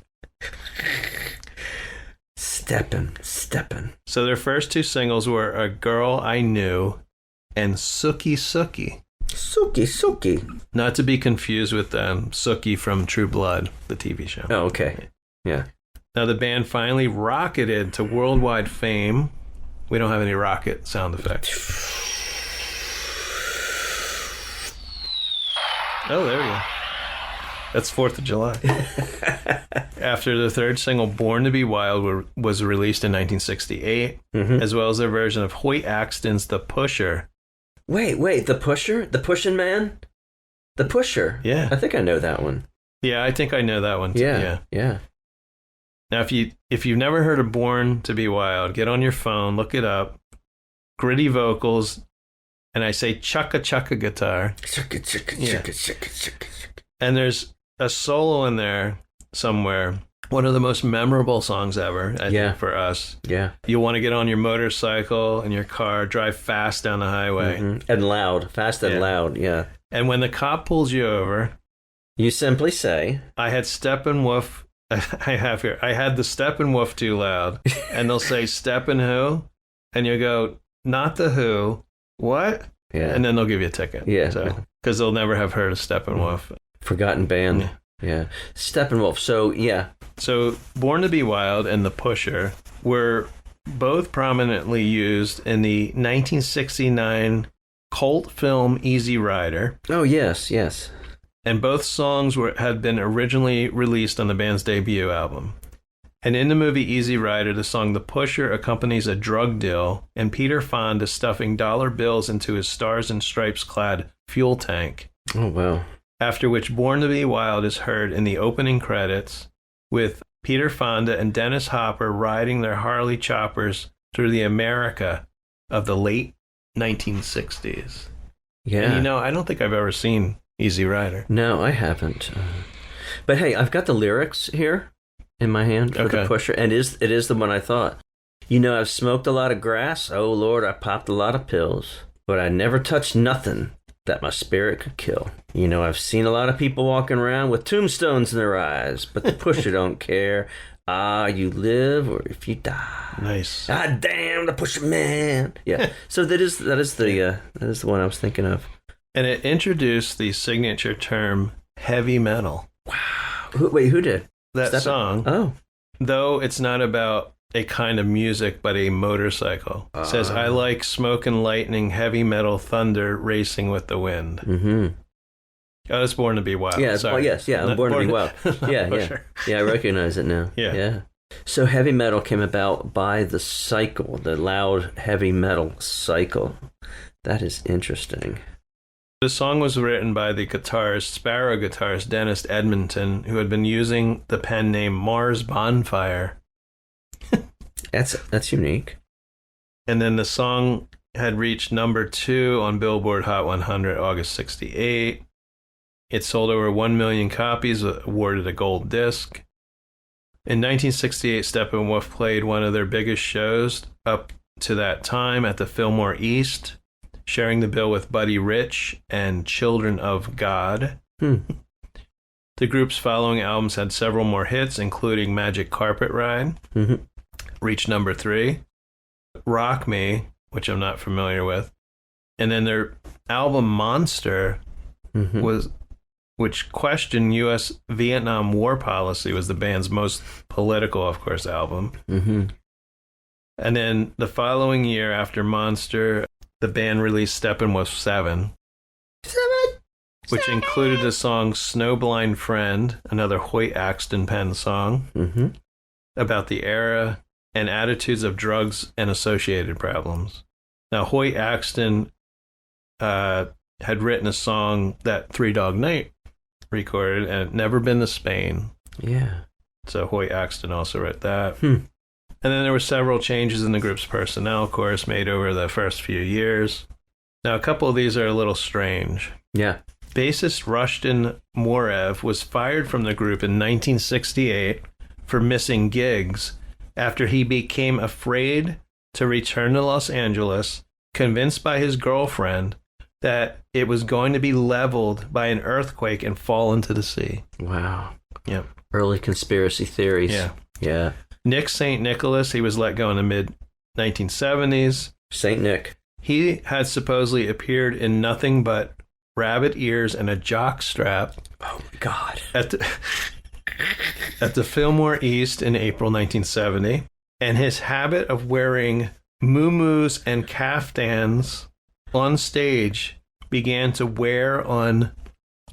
Steppen. So their first 2 singles were A Girl I Knew and Sookie Sookie. Sookie. Not to be confused with Sookie from True Blood, the TV show. Oh, okay. Yeah. Now the band finally rocketed to worldwide fame. We don't have any rocket sound effects. Oh, there we go. That's 4th of July. After the 3rd single, Born to Be Wild, was released in 1968, as well as their version of Hoyt Axton's The Pusher. Wait, The Pusher? The Pushin' Man? The Pusher? Yeah. I think I know that one. Yeah, I think I know that one too. Yeah. Now, if you've never heard of Born to Be Wild, get on your phone, look it up. Gritty vocals, and I say chukka guitar. And there's a solo in there somewhere. One of the most memorable songs ever, I think, for us. Yeah. You want to get on your motorcycle in your car, drive fast down the highway. And loud. Fast and loud, yeah. And when the cop pulls you over, you simply say, I had Steppenwolf. I have here. I had the Steppenwolf too loud. And they'll say, Steppen who? And you go, not the who. What? Yeah. And then they'll give you a ticket. Yeah. Because they'll never have heard of Steppenwolf. Forgotten band. Yeah. Steppenwolf. So, yeah. So, Born to Be Wild and The Pusher were both prominently used in the 1969 cult film Easy Rider. Oh, yes. And both songs had been originally released on the band's debut album. And in the movie Easy Rider, the song The Pusher accompanies a drug deal, and Peter Fonda stuffing dollar bills into his Stars and Stripes clad fuel tank. Oh, wow. After which Born to Be Wild is heard in the opening credits, with Peter Fonda and Dennis Hopper riding their Harley choppers through the America of the late 1960s. Yeah. And I don't think I've ever seen Easy Rider. No, I haven't. But hey, I've got the lyrics here in my hand for The Pusher, and it is the one I thought. I've smoked a lot of grass. Oh, Lord, I popped a lot of pills. But I never touched nothing that my spirit could kill. I've seen a lot of people walking around with tombstones in their eyes, but The Pusher don't care. You live or if you die. Nice. Damn, The Pusher Man. Yeah. So that is the one I was thinking of. And it introduced the signature term heavy metal. Wow. Who did? That song. Oh. Though it's not about a kind of music, but a motorcycle. It says, I like smoke and lightning, heavy metal thunder racing with the wind. Oh, it's Born to Be Wild. Yeah, Sorry. well, yes, yeah, I'm Born to Be Wild. Yeah, yeah. Sure. Yeah, I recognize it now. Yeah. So heavy metal came about by the cycle, the loud heavy metal cycle. That is interesting. The song was written by the Sparrow guitarist Dennis Edmonton, who had been using the pen name Mars Bonfire. That's unique. And then the song had reached number 2 on Billboard Hot 100 August 68. It sold over 1 million copies, awarded a gold disc. In 1968, Steppenwolf played one of their biggest shows up to that time at the Fillmore East, sharing the bill with Buddy Rich and Children of God. The group's following albums had several more hits, including Magic Carpet Ride, reached number 3, Rock Me, which I'm not familiar with, and then their album Monster which questioned U.S. Vietnam War policy, was the band's most political, of course, album. And then the following year, after Monster, the band released Steppenwolf 7, which included the song Snowblind Friend, another Hoyt Axton pen song, about the era and attitudes of drugs and associated problems. Now, Hoyt Axton had written a song that Three Dog Night recorded, and it Never Been to Spain. Yeah. So Hoyt Axton also wrote that. And then there were several changes in the group's personnel, of course, made over the first few years. Now, a couple of these are a little strange. Yeah. Bassist Rushton Morev was fired from the group in 1968 for missing gigs after he became afraid to return to Los Angeles, convinced by his girlfriend that it was going to be leveled by an earthquake and fall into the sea. Wow. Yep. Early conspiracy theories. Yeah. Yeah. Nick St. Nicholas, he was let go in the mid-1970s. St. Nick. He had supposedly appeared in nothing but rabbit ears and a jock strap. Oh, my God. At the Fillmore East in April 1970. And his habit of wearing muumuus and caftans on stage began to wear on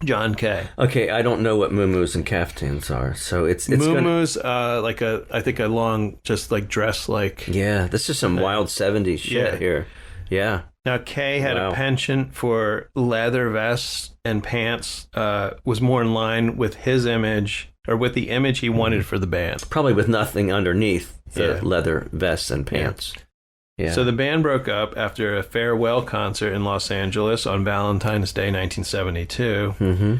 John Kay. Okay, I don't know what muumuus and caftans are, so it's muumuus, like I think a long, just like dress like. Yeah, this is some wild 70s shit here. Yeah. Now, Kay had a penchant for leather vests and pants, was more in line with his image, or with the image he wanted for the band. Probably with nothing underneath the leather vests and pants. Yeah. So the band broke up after a farewell concert in Los Angeles on Valentine's Day 1972.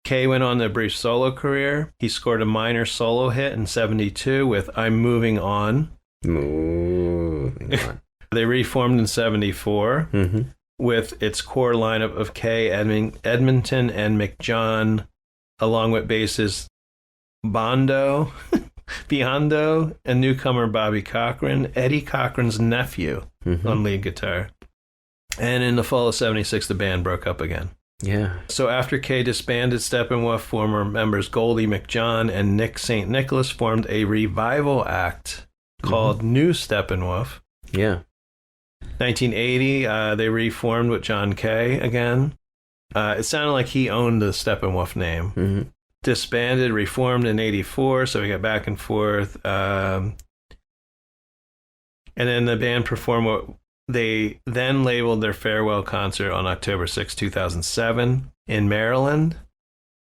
Kay went on a brief solo career. He scored a minor solo hit in 72 with I'm Moving On. Moving on. They reformed in 74 with its core lineup of Kay, Edmonton, and McJohn, along with bassist Biondo, and newcomer Bobby Cochran, Eddie Cochran's nephew, on lead guitar. And in the fall of 76, the band broke up again. Yeah. So after Kay disbanded, Steppenwolf former members Goldie McJohn and Nick St. Nicholas formed a revival act called New Steppenwolf. Yeah. 1980, they reformed with John Kay again. It sounded like he owned the Steppenwolf name. Disbanded, reformed in 84, so we got back and forth. And then the band performed what they then labeled their farewell concert on October 6, 2007 in Maryland.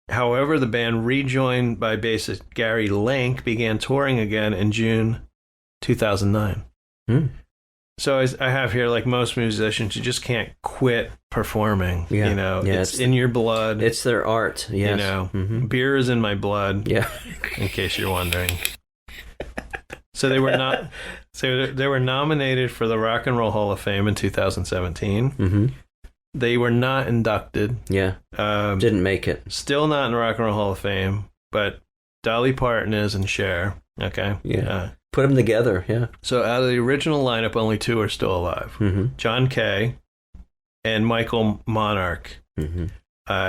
However, the band, rejoined by bassist Gary Link, began touring again in June 2009. So I have here, like most musicians, you just can't quit performing. Yeah. You know, Yeah, it's in your blood. It's their art. Yes. You know, beer is in my blood. Yeah. In case you're wondering. So they were not. So they were nominated for the Rock and Roll Hall of Fame in 2017. They were not inducted. Yeah. Didn't make it. Still not in the Rock and Roll Hall of Fame, but Dolly Parton is and Cher. Okay. Yeah. Put them together. Yeah. So out of the original lineup, only 2 are still alive. John Kay and Michael Monarch.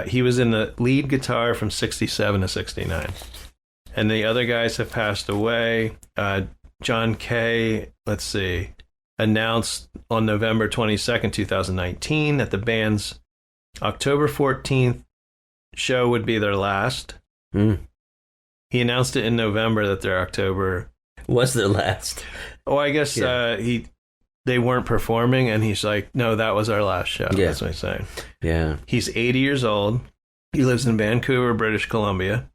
He was in the lead guitar from 67 to 69. And the other guys have passed away. John Kay, announced on November 22nd, 2019 at the band's October 14th show would be their last. Mm. He announced it in November that their October Was their last. Oh, I guess they weren't performing, and he's like, no, that was our last show. Yeah. That's what he's saying. Yeah. He's 80 years old. He lives in Vancouver, British Columbia,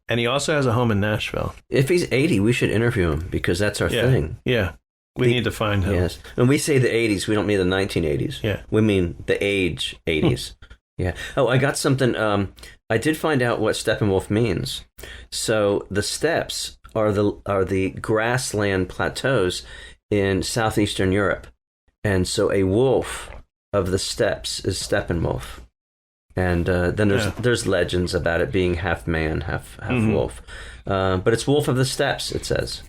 and he also has a home in Nashville. If he's 80, we should interview him because that's our thing. Yeah. We need to find him. Yes. When we say the 80s, we don't mean the 1980s. Yeah. We mean the age 80s. Yeah. Oh, I got something. I did find out what Steppenwolf means. So the steppes are the grassland plateaus in southeastern Europe, and so a wolf of the steppes is Steppenwolf. And then there's legends about it being half man, half wolf, but it's wolf of the steppes. It says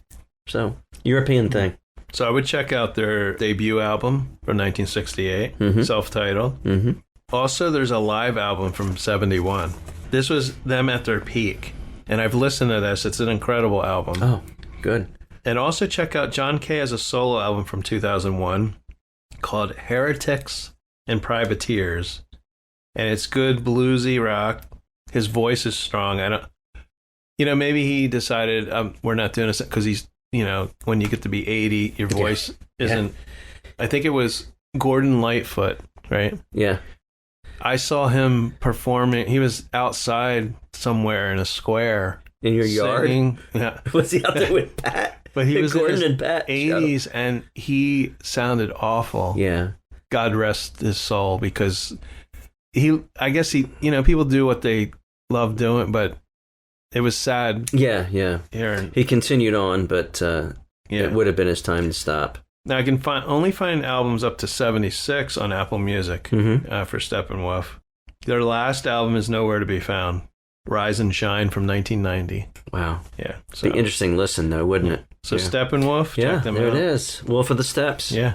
so. European thing. So I would check out their debut album from 1968, self-titled. Mm-hmm. Also, there's a live album from 71. This was them at their peak, and I've listened to this. It's an incredible album. Oh, good. And also check out John Kay has a solo album from 2001 called Heretics and Privateers, and it's good bluesy rock. His voice is strong. Maybe he decided we're not doing this because he's, when you get to be 80, your voice isn't. I think it was Gordon Lightfoot, right? Yeah. I saw him performing. He was outside somewhere in a square. In your singing. Yard? Yeah. Was he out there with Pat? But he was Gordon in and Pat 80s, and he sounded awful. Yeah. God rest his soul, because I guess people do what they love doing, but it was sad. Yeah. Hearing. He continued on, but it would have been his time to stop. Now, I can only find albums up to 76 on Apple Music for Steppenwolf. Their last album is nowhere to be found. Rise and Shine from 1990. Wow. Yeah. Be interesting listen, though, wouldn't it? So Steppenwolf, check them there out. It is. Wolf of the Steppes. Yeah.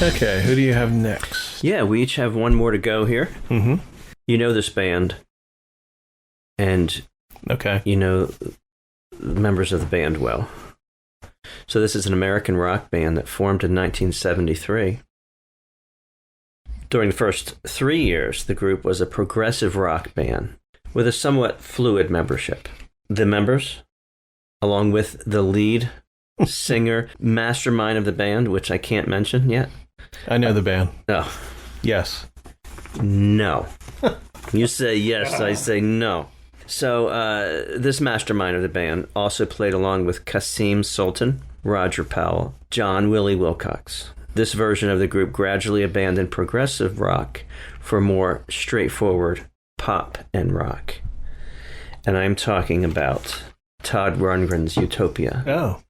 Okay, who do you have next? Yeah, we each have one more to go here. Mm-hmm. You know this band, and you know members of the band well. So this is an American rock band that formed in 1973. During the first 3 years, the group was a progressive rock band with a somewhat fluid membership. The members, along with the lead singer, mastermind of the band, which I can't mention yet. I know the band. No. Yes. No. You say yes, I say no. So this mastermind of the band also played along with Kasim Sultan, Roger Powell, John Willie Wilcox. This version of the group gradually abandoned progressive rock for more straightforward pop and rock. And I'm talking about Todd Rundgren's Utopia. Oh.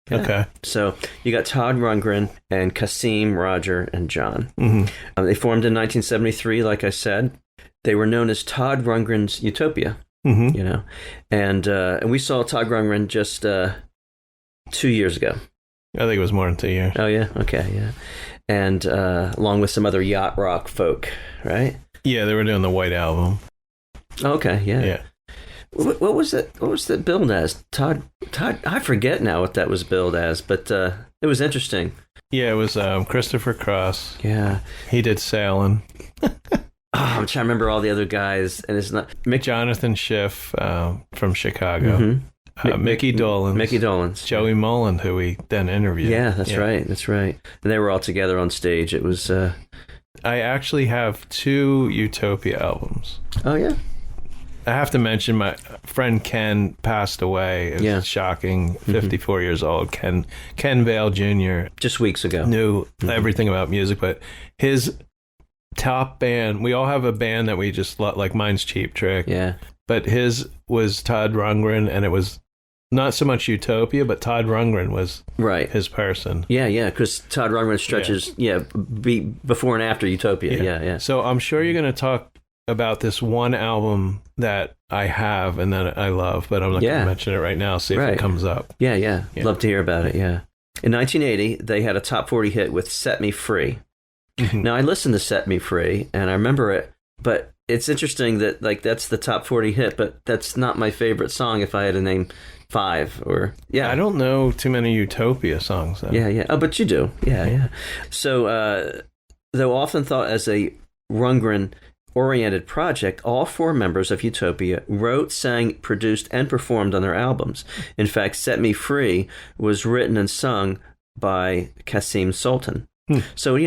Yeah. Okay. So you got Todd Rundgren and Kasim, Roger, and John. Mm-hmm. They formed in 1973, like I said. They were known as Todd Rundgren's Utopia, and we saw Todd Rundgren just 2 years ago. I think it was more than 2 years. Oh, yeah? Okay, yeah. And along with some other yacht rock folk, right? Yeah, they were doing the White Album. Okay, yeah. Yeah. What was that? What was that billed as? Todd. I forget now what that was billed as, but it was interesting. Yeah, it was Christopher Cross. Yeah, he did Sailing. I'm trying to remember all the other guys, and it's not Jonathan Schiff from Chicago. Mm-hmm. Mickey Dolenz. Joey Mullen, who we then interviewed. Yeah, that's right. And they were all together on stage. It was. I actually have 2 Utopia albums. Oh yeah. I have to mention my friend Ken passed away. It was shocking. 54 years old. Ken Vale Jr. Just weeks ago. Knew everything about music, but his top band, we all have a band that we just love, like mine's Cheap Trick. Yeah. But his was Todd Rundgren, and it was not so much Utopia, but Todd Rundgren was his person. Yeah, because Todd Rundgren stretches, before and after Utopia. Yeah. So I'm sure you're going to talk about this one album that I have and that I love, but I'm not going to mention it right now. See if it comes up. Yeah. Love to hear about it, yeah. In 1980, they had a top 40 hit with Set Me Free. Now, I listened to Set Me Free, and I remember it But it's interesting that like that's the top 40 hit, but that's not my favorite song if I had to name 5 or I don't know too many Utopia songs. Though. Yeah. Oh, but you do. Yeah. So though often thought as a Rundgren-oriented project, all 4 members of Utopia wrote, sang, produced, and performed on their albums. In fact, Set Me Free was written and sung by Kasim Sultan. So,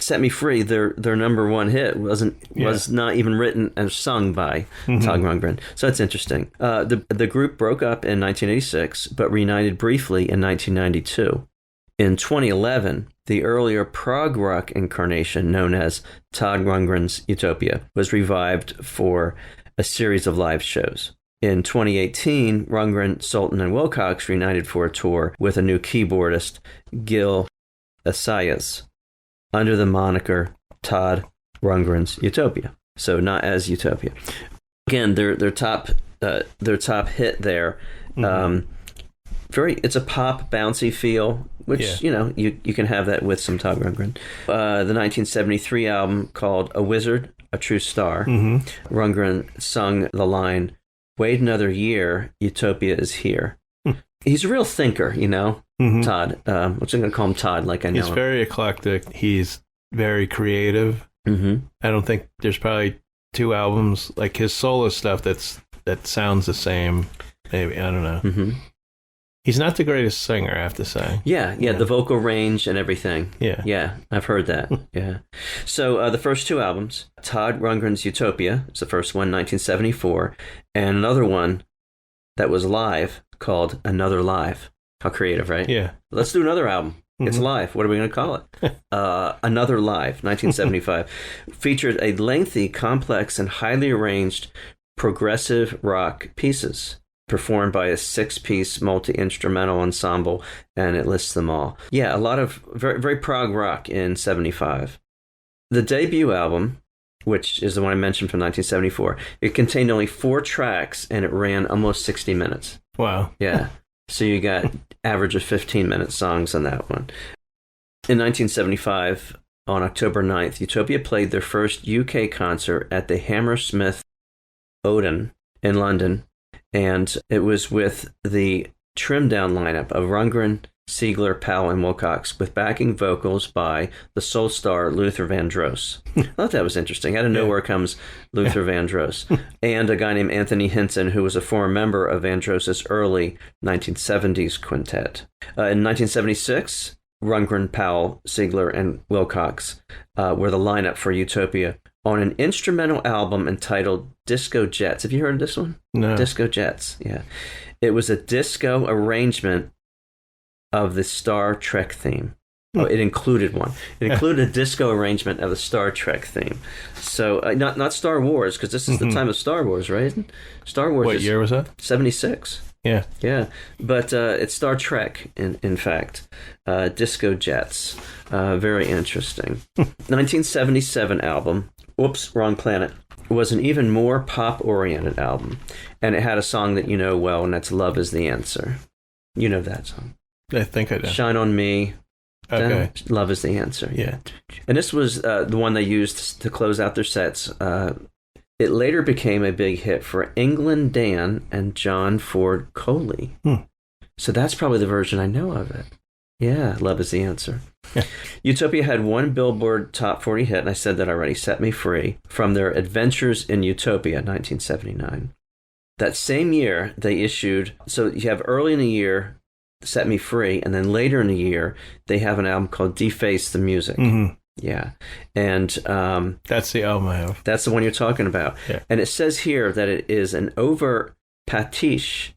Set Me Free, their number 1 hit, was not even written and sung by Todd Rundgren. So that's interesting. The group broke up in 1986, but reunited briefly in 1992. In 2011, the earlier prog rock incarnation known as Todd Rundgren's Utopia was revived for a series of live shows. In 2018, Rundgren, Sultan, and Wilcox reunited for a tour with a new keyboardist, Gil Assayas, under the moniker Todd Rundgren's Utopia. So not as Utopia. Again, their top hit there. It's a pop bouncy feel, which you can have that with some Todd Rundgren. The 1973 album called A Wizard, A True Star. Rundgren sung the line, "Wait another year, Utopia is here." He's a real thinker, Todd. I'm just going to call him Todd, like I know He's him. very eclectic. He's very creative. I don't think there's probably 2 albums like his solo stuff that sounds the same. Maybe I don't know. He's not the greatest singer, I have to say. Yeah, the vocal range and everything. Yeah, I've heard that. Yeah. So the first 2 albums, Todd Rundgren's Utopia is the first one, 1974, and another one that was live called Another Live. How creative, right? Yeah. Let's do another album. It's live. What are we going to call it? Another Live, 1975. Featured a lengthy, complex, and highly arranged progressive rock pieces performed by a 6-piece multi-instrumental ensemble, and it lists them all. Yeah, a lot of very, very prog rock in 75. The debut album, which is the one I mentioned from 1974, it contained only 4 tracks, and it ran almost 60 minutes. Wow. Yeah. So you got average of 15-minute songs on that one. In 1975, on October 9th, Utopia played their first UK concert at the Hammersmith Odeon in London, and it was with the trimmed-down lineup of Rundgren, Siegler, Powell, and Wilcox, with backing vocals by the soul star Luther Vandross. I thought that was interesting. Out of nowhere comes Luther Vandross. And a guy named Anthony Hinton, who was a former member of Vandross's early 1970s quintet. In 1976, Rundgren, Powell, Siegler, and Wilcox were the lineup for Utopia on an instrumental album entitled Disco Jets. Have you heard of this one? No. Disco Jets, yeah. It was a disco arrangement of the Star Trek theme. Oh, it included one. It included a disco arrangement of the Star Trek theme. So, not Star Wars, because this is the time of Star Wars, right? Star Wars. What year was that? 76. Yeah. Yeah. But it's Star Trek, in fact. Disco Jets. Very interesting. 1977 album, Whoops, Wrong Planet, was an even more pop-oriented album. And it had a song that you know well, and that's Love Is the Answer. You know that song. I think I do. Shine on Me. Okay. Love Is the Answer. Yeah. And this was the one they used to close out their sets. It later became a big hit for England Dan and John Ford Coley. So that's probably the version I know of it. Yeah, Love Is the Answer. Utopia had 1 Billboard Top 40 hit, and I said that already, Set Me Free, from their Adventures in Utopia, 1979. That same year, they issued, so you have early in the year, Set Me Free, and then later in the year, they have an album called Deface the Music. Yeah. And that's the album I have. That's the one you're talking about. Yeah. And it says here that it is an overt pastiche.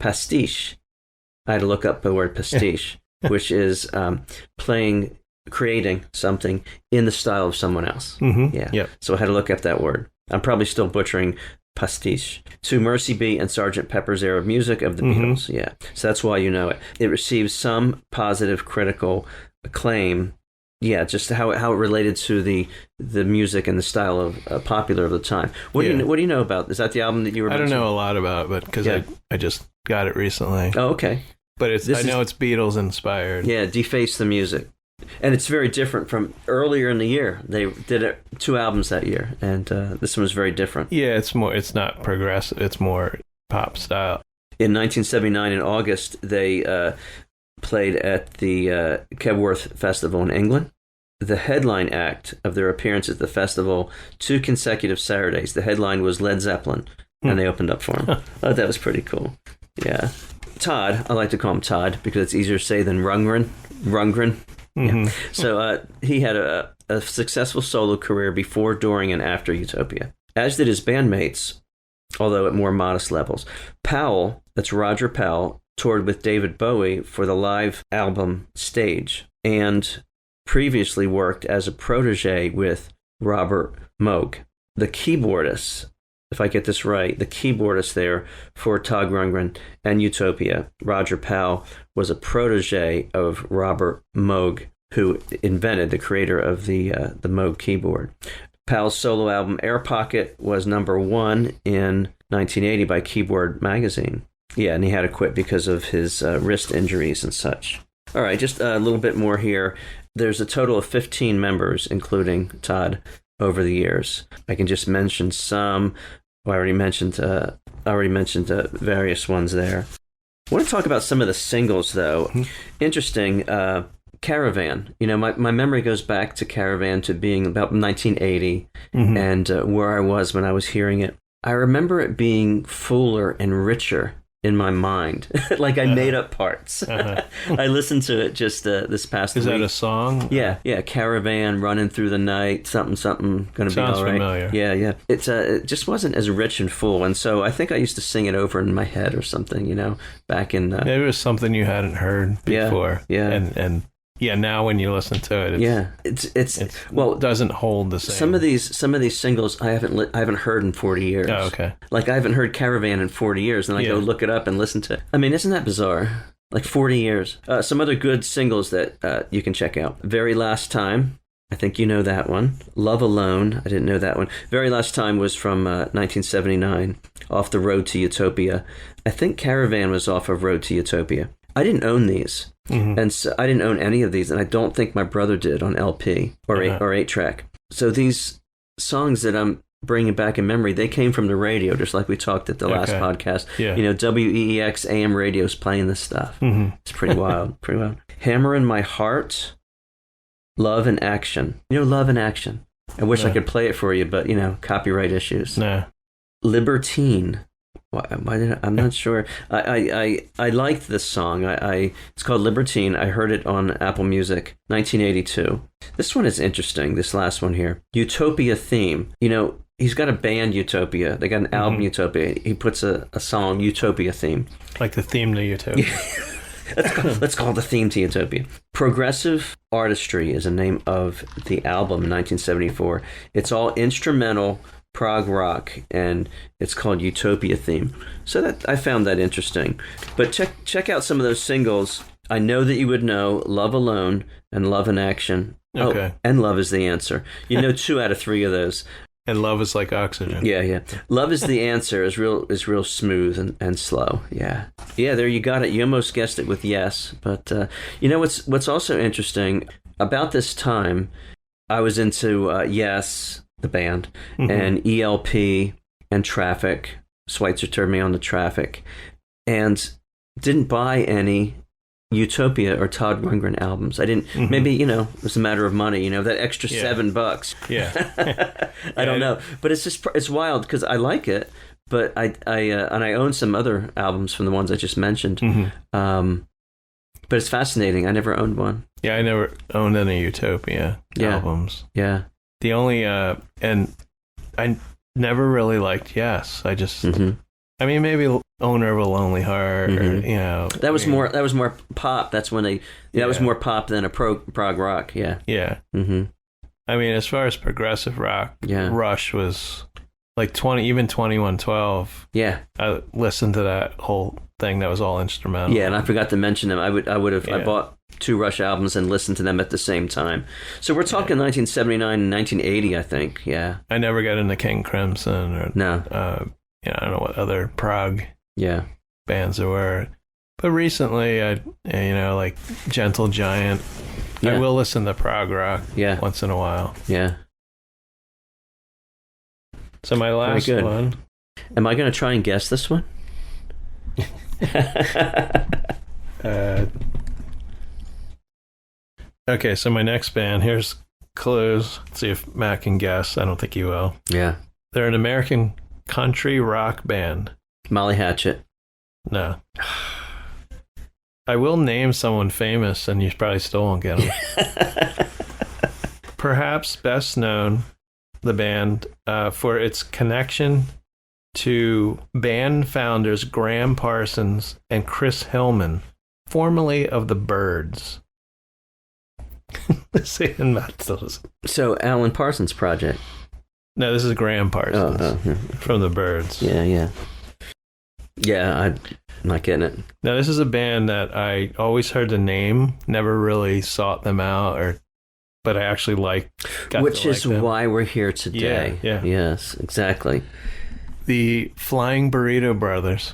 I had to look up the word pastiche, which is creating something in the style of someone else. Yeah. Yep. So I had to look up that word. I'm probably still butchering pastiche. To Mercy B and Sgt. Pepper's era of music of the Beatles. Yeah. So that's why you know it. It received some positive critical acclaim. Yeah, just how it related to the music and the style of popular of the time. What do you know about? Is that the album that you were I don't mentioning? know a lot about it, but because I just got it recently. Oh, okay. But I know it's Beatles inspired. Yeah, Deface the Music. And it's very different from earlier in the year. They did 2 albums that year, and this one was very different. Yeah, it's not progressive. It's more pop style. In 1979, in August, they played at the Kebworth Festival in England. The headline act of their appearance at the festival 2 consecutive Saturdays. The headline was Led Zeppelin, and they opened up for him. Oh, that was pretty cool. Yeah. Todd, I like to call him Todd because it's easier to say than Rundgren. Mm-hmm. Yeah. So he had a successful solo career before, during, and after Utopia, as did his bandmates, although at more modest levels. Powell, that's Roger Powell, toured with David Bowie for the live album Stage, and previously worked as a protege with Robert Moog. The keyboardist, if I get this right, the keyboardist there for Todd Rundgren and Utopia, Roger Powell, was a protege of Robert Moog, who invented, the creator of the Moog keyboard. Powell's solo album Air Pocket was number 1 in 1980 by Keyboard magazine. Yeah, and he had to quit because of his wrist injuries and such. All right, just a little bit more here. There's a total of 15 members, including Todd, over the years. I can just mention some. I already mentioned various ones there. I want to talk about some of the singles, though. Interesting. Caravan. You know, my memory goes back to Caravan to being about 1980 and where I was when I was hearing it. I remember it being fuller and richer in my mind. Like I made up parts. I listened to it just this past week. Is that a song? Yeah. Caravan, running through the night, something, gonna be all right. Sounds familiar. Yeah. It just wasn't as rich and full, and so I think I used to sing it over in my head or something, you know, back in... Maybe it was something you hadn't heard before. Yeah. And yeah, now when you listen to it, it doesn't hold the same. Some of these singles I haven't heard in 40 years. Oh, okay. Like I haven't heard Caravan in 40 years, and I go look it up and listen to it. I mean, isn't that bizarre? Like 40 years. Some other good singles that you can check out. Very Last Time. I think you know that one. Love Alone. I didn't know that one. Very Last Time was from 1979, Off the Road to Utopia. I think Caravan was off of Road to Utopia. I didn't own these, and so I didn't own any of these, and I don't think my brother did on LP or 8-track. So these songs that I'm bringing back in memory, they came from the radio, just like we talked at the last podcast. Yeah. You know, WEEX AM radio's playing this stuff. It's pretty wild, pretty wild. Hammer in My Heart, Love in Action. You know, Love in Action. I wish I could play it for you, but, you know, copyright issues. Nah. Libertine. I'm not sure. I liked this song. It's called Libertine. I heard it on Apple Music, 1982. This one is interesting, this last one here. Utopia Theme. You know, he's got a band, Utopia. They got an album, Utopia. He puts a song, Utopia Theme. Like the theme to Utopia. Let's call it the theme to Utopia. Progressive Artistry is the name of the album in 1974. It's all instrumental prog rock, and it's called Utopia Theme. So that I found that interesting. But check out some of those singles. I know that you would know Love Alone and Love in Action. Okay. Oh, and Love is the Answer. You know 2 out of 3 of those. And Love is Like Oxygen. Yeah. Love is the Answer is real smooth and slow. Yeah, there you got it. You almost guessed it with Yes. But you know what's also interesting about this time, I was into Yes, the band, and ELP and Traffic. Schweitzer turned me on to Traffic, and didn't buy any Utopia or Todd Rundgren albums. I didn't. Maybe, you know, it was a matter of money. You know, that extra $7. Yeah. I don't know, but it's wild because I like it, but I own some other albums from the ones I just mentioned. But it's fascinating. I never owned one. Yeah, I never owned any Utopia albums. Yeah. The only, and I never really liked Yes. I just, I mean, maybe Owner of a Lonely Heart, or, you know. That was more pop. That's when that was more pop than a prog rock. Yeah. Yeah. I mean, as far as progressive rock, Rush was like 2112. Yeah. I listened to that whole thing that was all instrumental. Yeah, and I forgot to mention them. I bought 2 Rush albums and listened to them at the same time. So we're talking 1979 and 1980, I think. Yeah. I never got into King Crimson or no. You know, I don't know what other prog bands there were. But recently, I like Gentle Giant, Yeah. I will listen to prog rock Yeah. once in a while. Yeah. So my last good. one. Am I going to try and guess this one? Okay, so my next band, here's clues. Let's see if Matt can guess. I don't think he will. Yeah. They're an American country rock band. Molly Hatchet. No. I will name someone famous, and you probably still won't get them. Perhaps best known, the band, for its connection to band founders Graham Parsons and Chris Hillman, formerly of the Byrds. Saying Matt still doesn't. So, Alan Parsons Project. No, this is Graham Parsons Yeah. from the Byrds. Yeah. Yeah, I'm not getting it. Now, this is a band that I always heard the name, never really sought them out, but I actually Which is them. why we're here today. Yeah. Yes, exactly. The Flying Burrito Brothers.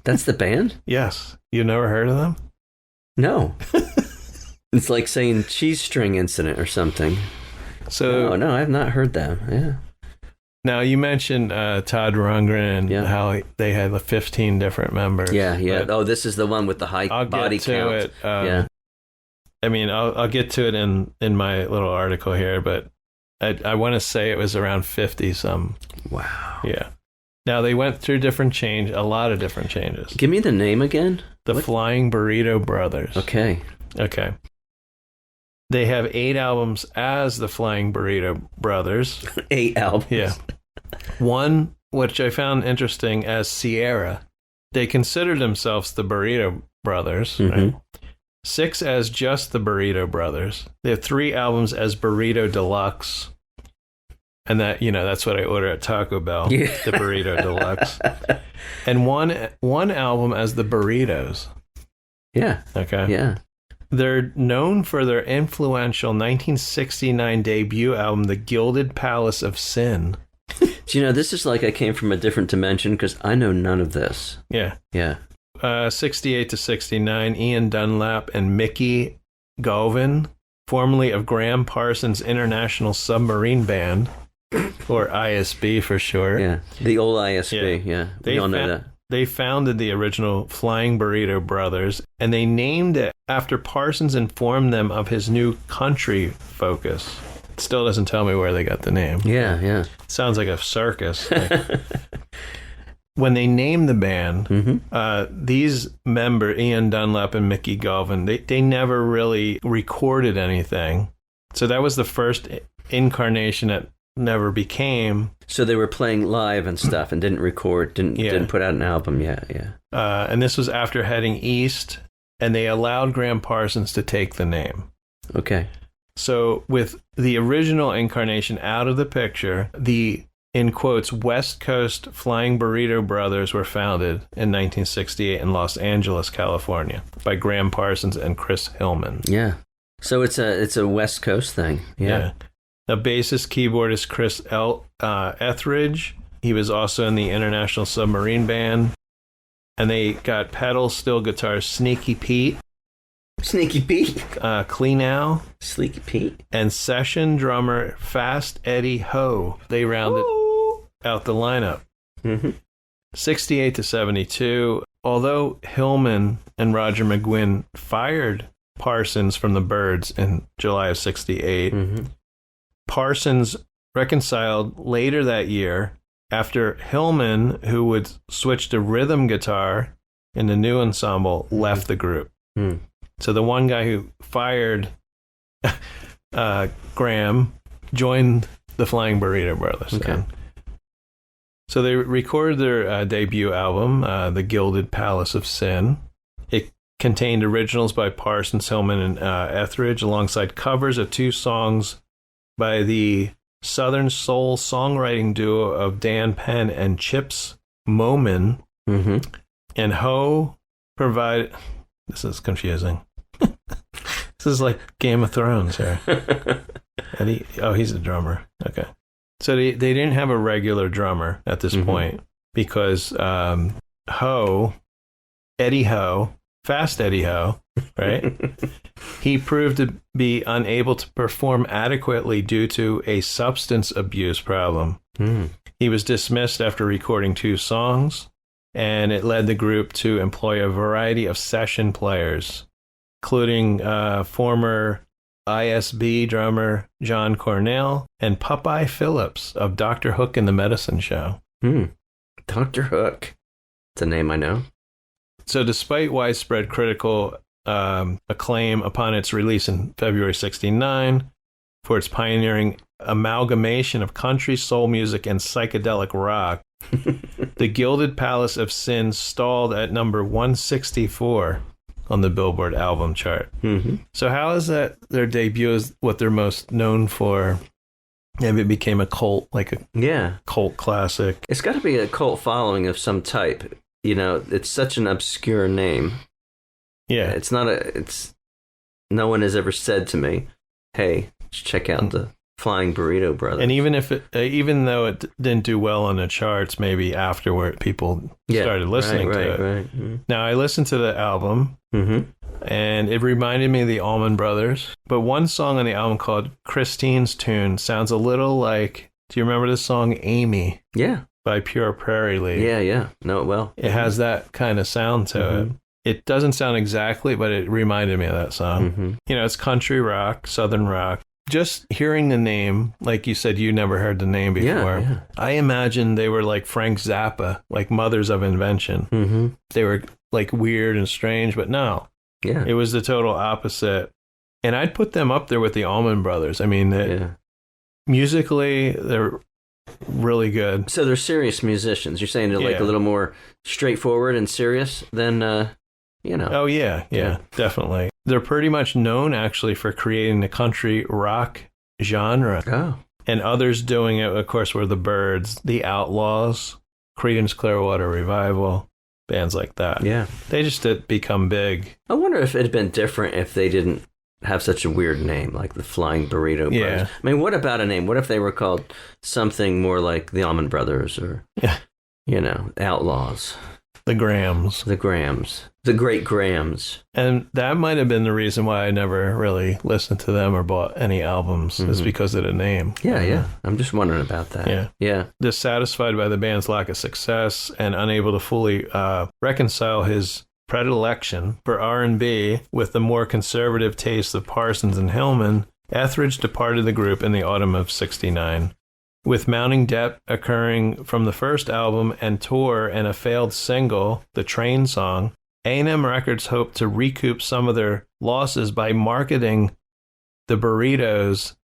That's the band? Yes. You never heard of them? No. It's like saying cheese string incident or something. So No, I have not heard that. Yeah. now you mentioned Todd Rundgren and how they had 15 different members. Yeah. but Oh, this is the one with the high I'll body get to count. it. Yeah. I mean, I'll get to it in my little article here, but I want to say it was around 50 some. Wow. Yeah. Now they went through a lot of different changes. Give me the name again. The Flying Burrito Brothers. Okay. They have 8 albums as the Flying Burrito Brothers. 8 albums. Yeah. One, which I found interesting, as Sierra. They considered themselves the Burrito Brothers. Right? 6 as just the Burrito Brothers. They have 3 albums as Burrito Deluxe. And that's what I order at Taco Bell, Yeah. the Burrito Deluxe. And one album as the Burritos. Yeah. Okay. Yeah. They're known for their influential 1969 debut album, The Gilded Palace of Sin. Do this is like I came from a different dimension because I know none of this. Yeah. Yeah. 68 to 69, Ian Dunlap and Mickey Galvin, formerly of Graham Parsons International Submarine Band, or ISB for short. Yeah. The old ISB. Yeah. We all know that. They founded the original Flying Burrito Brothers, and they named it after Parsons informed them of his new country focus. It still doesn't tell me where they got the name. Yeah. Sounds like a circus. When they named the band, these members, Ian Dunlap and Mickey Galvin, they never really recorded anything. So that was the first incarnation that never became. So they were playing live and stuff and didn't record, didn't put out an album yet. Yeah. And this was after heading east, and they allowed Graham Parsons to take the name. Okay. So with the original incarnation out of the picture, the, in quotes, West Coast Flying Burrito Brothers were founded in 1968 in Los Angeles, California, by Graham Parsons and Chris Hillman. Yeah. So it's a West Coast thing. Yeah. The bassist keyboardist Chris Etheridge. He was also in the International Submarine Band. And they got pedal steel guitars Sneaky Pete. Sneaky Pete. Cleanow. Sneaky Pete. And session drummer Fast Eddie Ho. They rounded out the lineup. 68 to 72. Although Hillman and Roger McGuinn fired Parsons from the Byrds in July of 68, Parsons reconciled later that year after Hillman, who would switch to rhythm guitar in the new ensemble, left the group. So the one guy who fired Graham joined the Flying Burrito Brothers. Okay. So they recorded their debut album, The Gilded Palace of Sin. It contained originals by Parsons, Hillman, and Etheridge, alongside covers of 2 songs by the Southern Soul songwriting duo of Dan Penn and Chips Moman. And Ho provided... This is confusing. This is like Game of Thrones here. He's a drummer. Okay. So they didn't have a regular drummer at this point because Eddie Ho, Fast Eddie Ho, right? He proved to be unable to perform adequately due to a substance abuse problem. He was dismissed after recording 2 songs, and it led the group to employ a variety of session players, including former ISB drummer John Cornell and Popeye Phillips of Dr. Hook and the Medicine Show. Dr. Hook. It's a name I know. So despite widespread critical acclaim upon its release in February 1969 for its pioneering amalgamation of country, soul music, and psychedelic rock, the Gilded Palace of Sin stalled at number 164 on the Billboard album chart. So how is that their debut is what they're most known for? Maybe it became a cult, like a cult classic. It's got to be a cult following of some type. You know, it's such an obscure name. Yeah. It's not no one has ever said to me, hey, check out the Flying Burrito Brothers. And even though it didn't do well on the charts, maybe afterward people started listening to it. Right. Now, I listened to the album, and it reminded me of the Allman Brothers. But one song on the album called Christine's Tune sounds a little like, do you remember the song Amy? Yeah. By Pure Prairie League. Yeah. Know it well. It has that kind of sound to it. It doesn't sound exactly, but it reminded me of that song. You know, it's country rock, southern rock. Just hearing the name, like you said, you never heard the name before. Yeah. I imagine they were like Frank Zappa, like mothers of invention. They were like weird and strange, but no. Yeah. It was the total opposite. And I'd put them up there with the Allman Brothers. I mean, musically, they're really good. So they're serious musicians. You're saying they're like a little more straightforward and serious than, you know. Oh, yeah, definitely. They're pretty much known, actually, for creating the country rock genre. Oh. And others doing it, of course, were the Byrds, the Outlaws, Creedence Clearwater Revival, bands like that. Yeah. They just did become big. I wonder if it had been different if they didn't have such a weird name, like the Flying Burrito Brothers. Yeah. I mean, what about a name? What if they were called something more like the Allman Brothers or, you know, Outlaws? The Grahams. The Grahams. The Great Grahams. And that might have been the reason why I never really listened to them or bought any albums, is because of the name. Yeah. I'm just wondering about that. Yeah. Dissatisfied by the band's lack of success and unable to fully reconcile his predilection for R&B with the more conservative taste of Parsons and Hillman, Etheridge departed the group in the autumn of '69. With mounting debt occurring from the first album and tour and a failed single, The Train Song, A&M Records hoped to recoup some of their losses by marketing the Burritos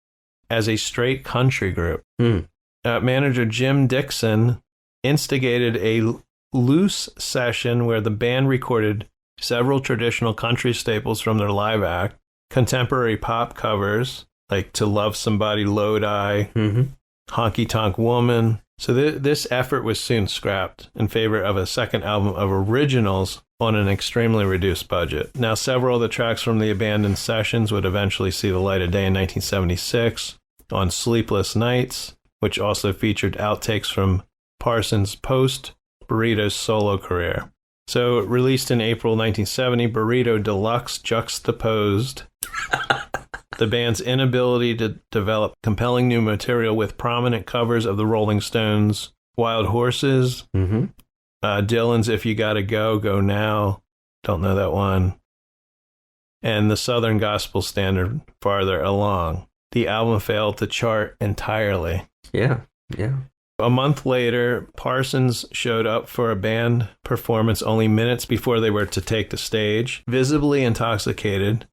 as a straight country group. Manager Jim Dixon instigated a loose session where the band recorded several traditional country staples from their live act, contemporary pop covers like To Love Somebody, Lodi, Honky Tonk Woman. So this effort was soon scrapped in favor of a second album of originals on an extremely reduced budget. Now, several of the tracks from the abandoned sessions would eventually see the light of day in 1976 on Sleepless Nights, which also featured outtakes from Parsons' post-Burrito's solo career. So, released in April 1970, Burrito Deluxe juxtaposed the band's inability to develop compelling new material with prominent covers of the Rolling Stones' Wild Horses, Dylan's If You Gotta Go, Go Now, don't know that one, and the Southern Gospel standard Farther Along. The album failed to chart entirely. Yeah. A month later, Parsons showed up for a band performance only minutes before they were to take the stage. Visibly intoxicated,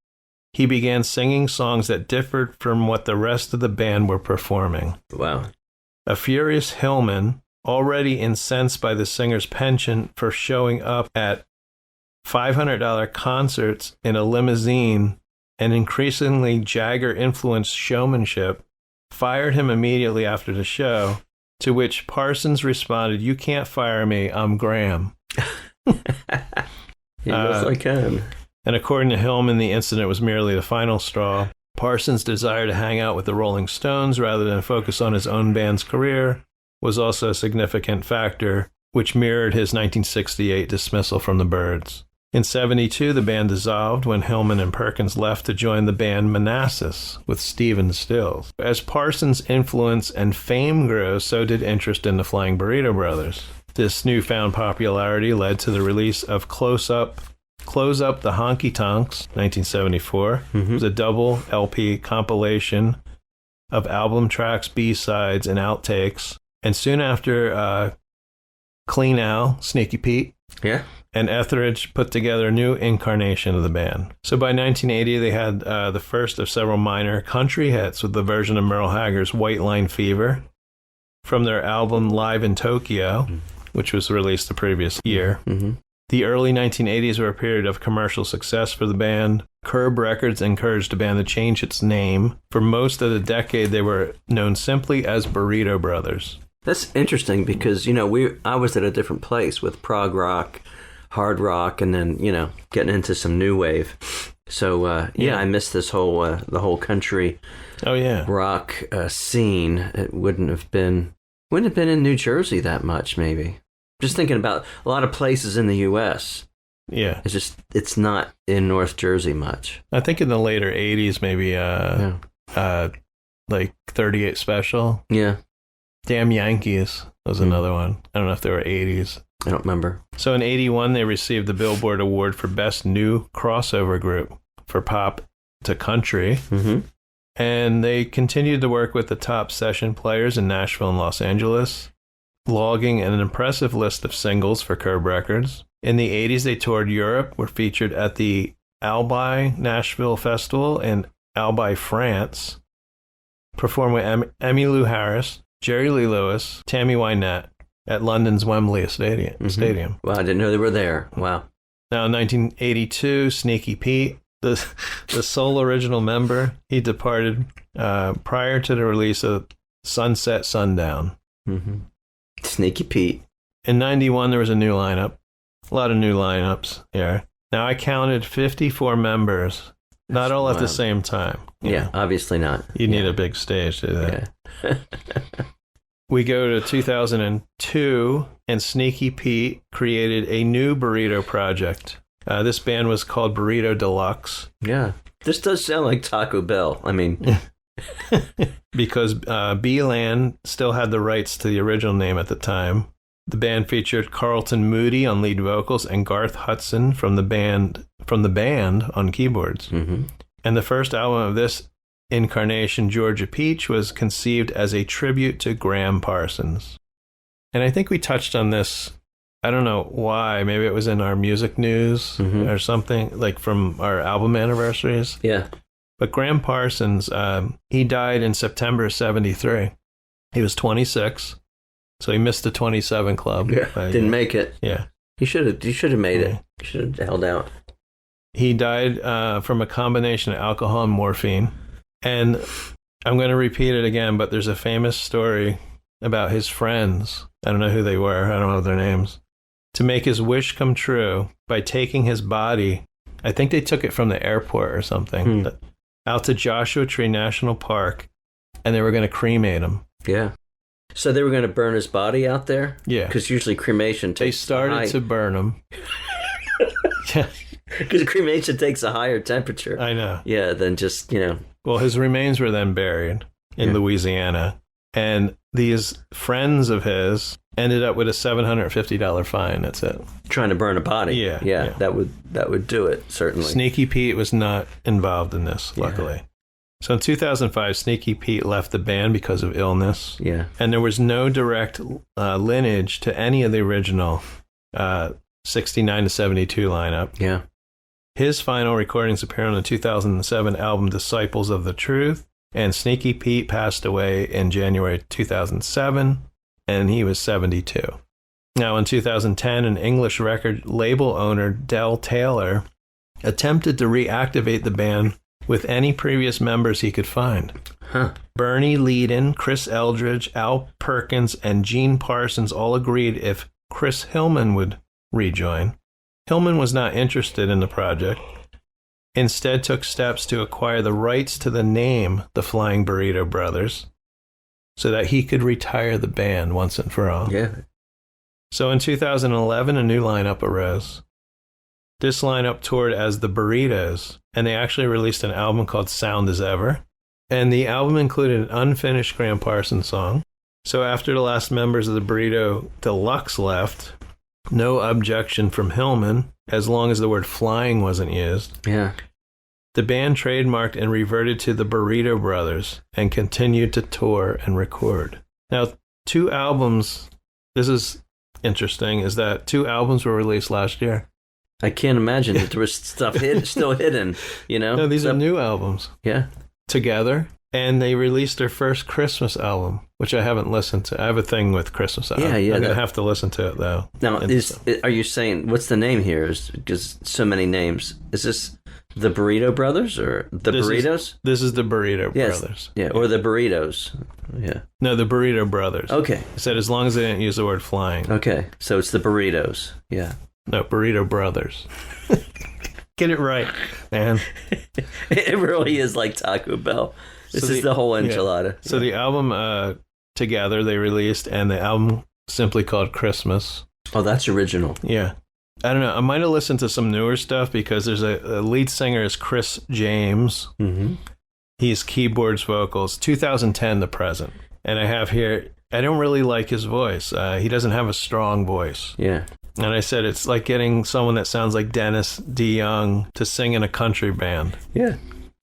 he began singing songs that differed from what the rest of the band were performing. Wow. A furious Hillman, already incensed by the singer's penchant for showing up at $500 concerts in a limousine and increasingly Jagger-influenced showmanship, fired him immediately after the show, to which Parsons responded, "You can't fire me, I'm Graham." Yes, I can. And according to Hillman, the incident was merely the final straw. Parsons' desire to hang out with the Rolling Stones rather than focus on his own band's career was also a significant factor, which mirrored his 1968 dismissal from the Byrds. In 72, the band dissolved when Hillman and Perkins left to join the band Manassas with Stephen Stills. As Parsons' influence and fame grew, so did interest in the Flying Burrito Brothers. This newfound popularity led to the release of Close Up the Honky Tonks, 1974. It was a double LP compilation of album tracks, B-sides, and outtakes. And soon after, Clean Al, Sneaky Pete, and Etheridge put together a new incarnation of the band. So by 1980, they had the first of several minor country hits with the version of Merle Haggard's White Line Fever from their album Live in Tokyo, which was released the previous year. The early 1980s were a period of commercial success for the band. Curb Records encouraged the band to change its name. For most of the decade, they were known simply as Burrito Brothers. That's interesting because, I was at a different place with prog rock, hard rock, and then, getting into some new wave. So, I missed this the whole country rock scene. It wouldn't have been in New Jersey that much, maybe. Just thinking about a lot of places in the U.S. Yeah. It's not in North Jersey much. I think in the later 80s, maybe, like 38 Special. Yeah. Damn Yankees was another one. I don't know if they were 80s. I don't remember. So in 81, they received the Billboard Award for Best New Crossover Group for pop to country. And they continued to work with the top session players in Nashville and Los Angeles, logging an impressive list of singles for Curb Records. In the 80s, they toured Europe, were featured at the Albi Nashville Festival in Albi, France, performed with Emmylou Harris, Jerry Lee Lewis, Tammy Wynette at London's Wembley Stadium. Wow, I didn't know they were there. Wow. Now, in 1982, Sneaky Pete, the sole original member, he departed prior to the release of Sunset Sundown. Sneaky Pete. In 91, there was a new lineup. A lot of new lineups here. Now, I counted 54 members, not all at the same time. Yeah, obviously not. You need a big stage to do that. We go to 2002, and Sneaky Pete created a new burrito project. This band was called Burrito Deluxe. Yeah. This does sound like Taco Bell. I mean... because B-Land still had the rights to the original name at the time. The band featured Carlton Moody on lead vocals and Garth Hudson from the band on keyboards. And the first album of this incarnation, Georgia Peach, was conceived as a tribute to Graham Parsons. And I think we touched on this, I don't know why, maybe it was in our music news or something, like from our album anniversaries. Yeah. But Graham Parsons, he died in September of 73. He was 26, so he missed the 27 club. Yeah, didn't make it. Yeah. He should have made it. He should have held out. He died from a combination of alcohol and morphine. And I'm going to repeat it again, but there's a famous story about his friends. I don't know who they were. I don't know their names. To make his wish come true by taking his body, I think they took it from the airport or something, out to Joshua Tree National Park, and they were going to cremate him. Yeah. So they were going to burn his body out there? Yeah. Because usually cremation takes... They started to burn him. Yeah. Because cremation takes a higher temperature. I know. Yeah, than just, Well, his remains were then buried in Louisiana, and these friends of his ended up with a $750 fine. That's it. Trying to burn a body. Yeah. That would do it, certainly. Sneaky Pete was not involved in this, luckily. Yeah. So in 2005, Sneaky Pete left the band because of illness. Yeah. And there was no direct lineage to any of the original 69 to 72 lineup. Yeah. His final recordings appear on the 2007 album Disciples of the Truth, and Sneaky Pete passed away in January 2007, and he was 72. Now, in 2010, an English record label owner, Del Taylor, attempted to reactivate the band with any previous members he could find. Bernie Leadon, Chris Eldridge, Al Perkins, and Gene Parsons all agreed if Chris Hillman would rejoin. Hillman was not interested in the project, instead took steps to acquire the rights to the name the Flying Burrito Brothers so that he could retire the band once and for all. Yeah. So in 2011, a new lineup arose. This lineup toured as the Burritos, and they actually released an album called Sound as Ever. And the album included an unfinished Graham Parsons song. So after the last members of the Burrito Deluxe left, no objection from Hillman, as long as the word flying wasn't used. Yeah. The band trademarked and reverted to the Burrito Brothers and continued to tour and record. Now, 2 albums, this is interesting, is that 2 albums were released last year. I can't imagine that there was stuff still hidden, you know? No, these are new albums. Yeah. Together. And they released their first Christmas album, which I haven't listened to. I have a thing with Christmas albums. Yeah, I'm going to have to listen to it, though. Now, are you saying, what's the name here? Because so many names. Is this the Burrito Brothers or the Burritos? This is the Burrito Brothers. Yeah, or the Burritos. Yeah. No, the Burrito Brothers. Okay. I said as long as they didn't use the word flying. Okay, so it's the Burritos. Yeah. No, Burrito Brothers. Get it right, man. It really is like Taco Bell. This is the whole enchilada. Yeah. So the album Together they released, and the album simply called Christmas. Oh, that's original. Yeah. I don't know. I might have listened to some newer stuff because there's a lead singer is Chris James. Mm-hmm. He's keyboards, vocals, 2010 to present. And I have here, I don't really like his voice. He doesn't have a strong voice. Yeah. And I said it's like getting someone that sounds like Dennis DeYoung to sing in a country band. Yeah.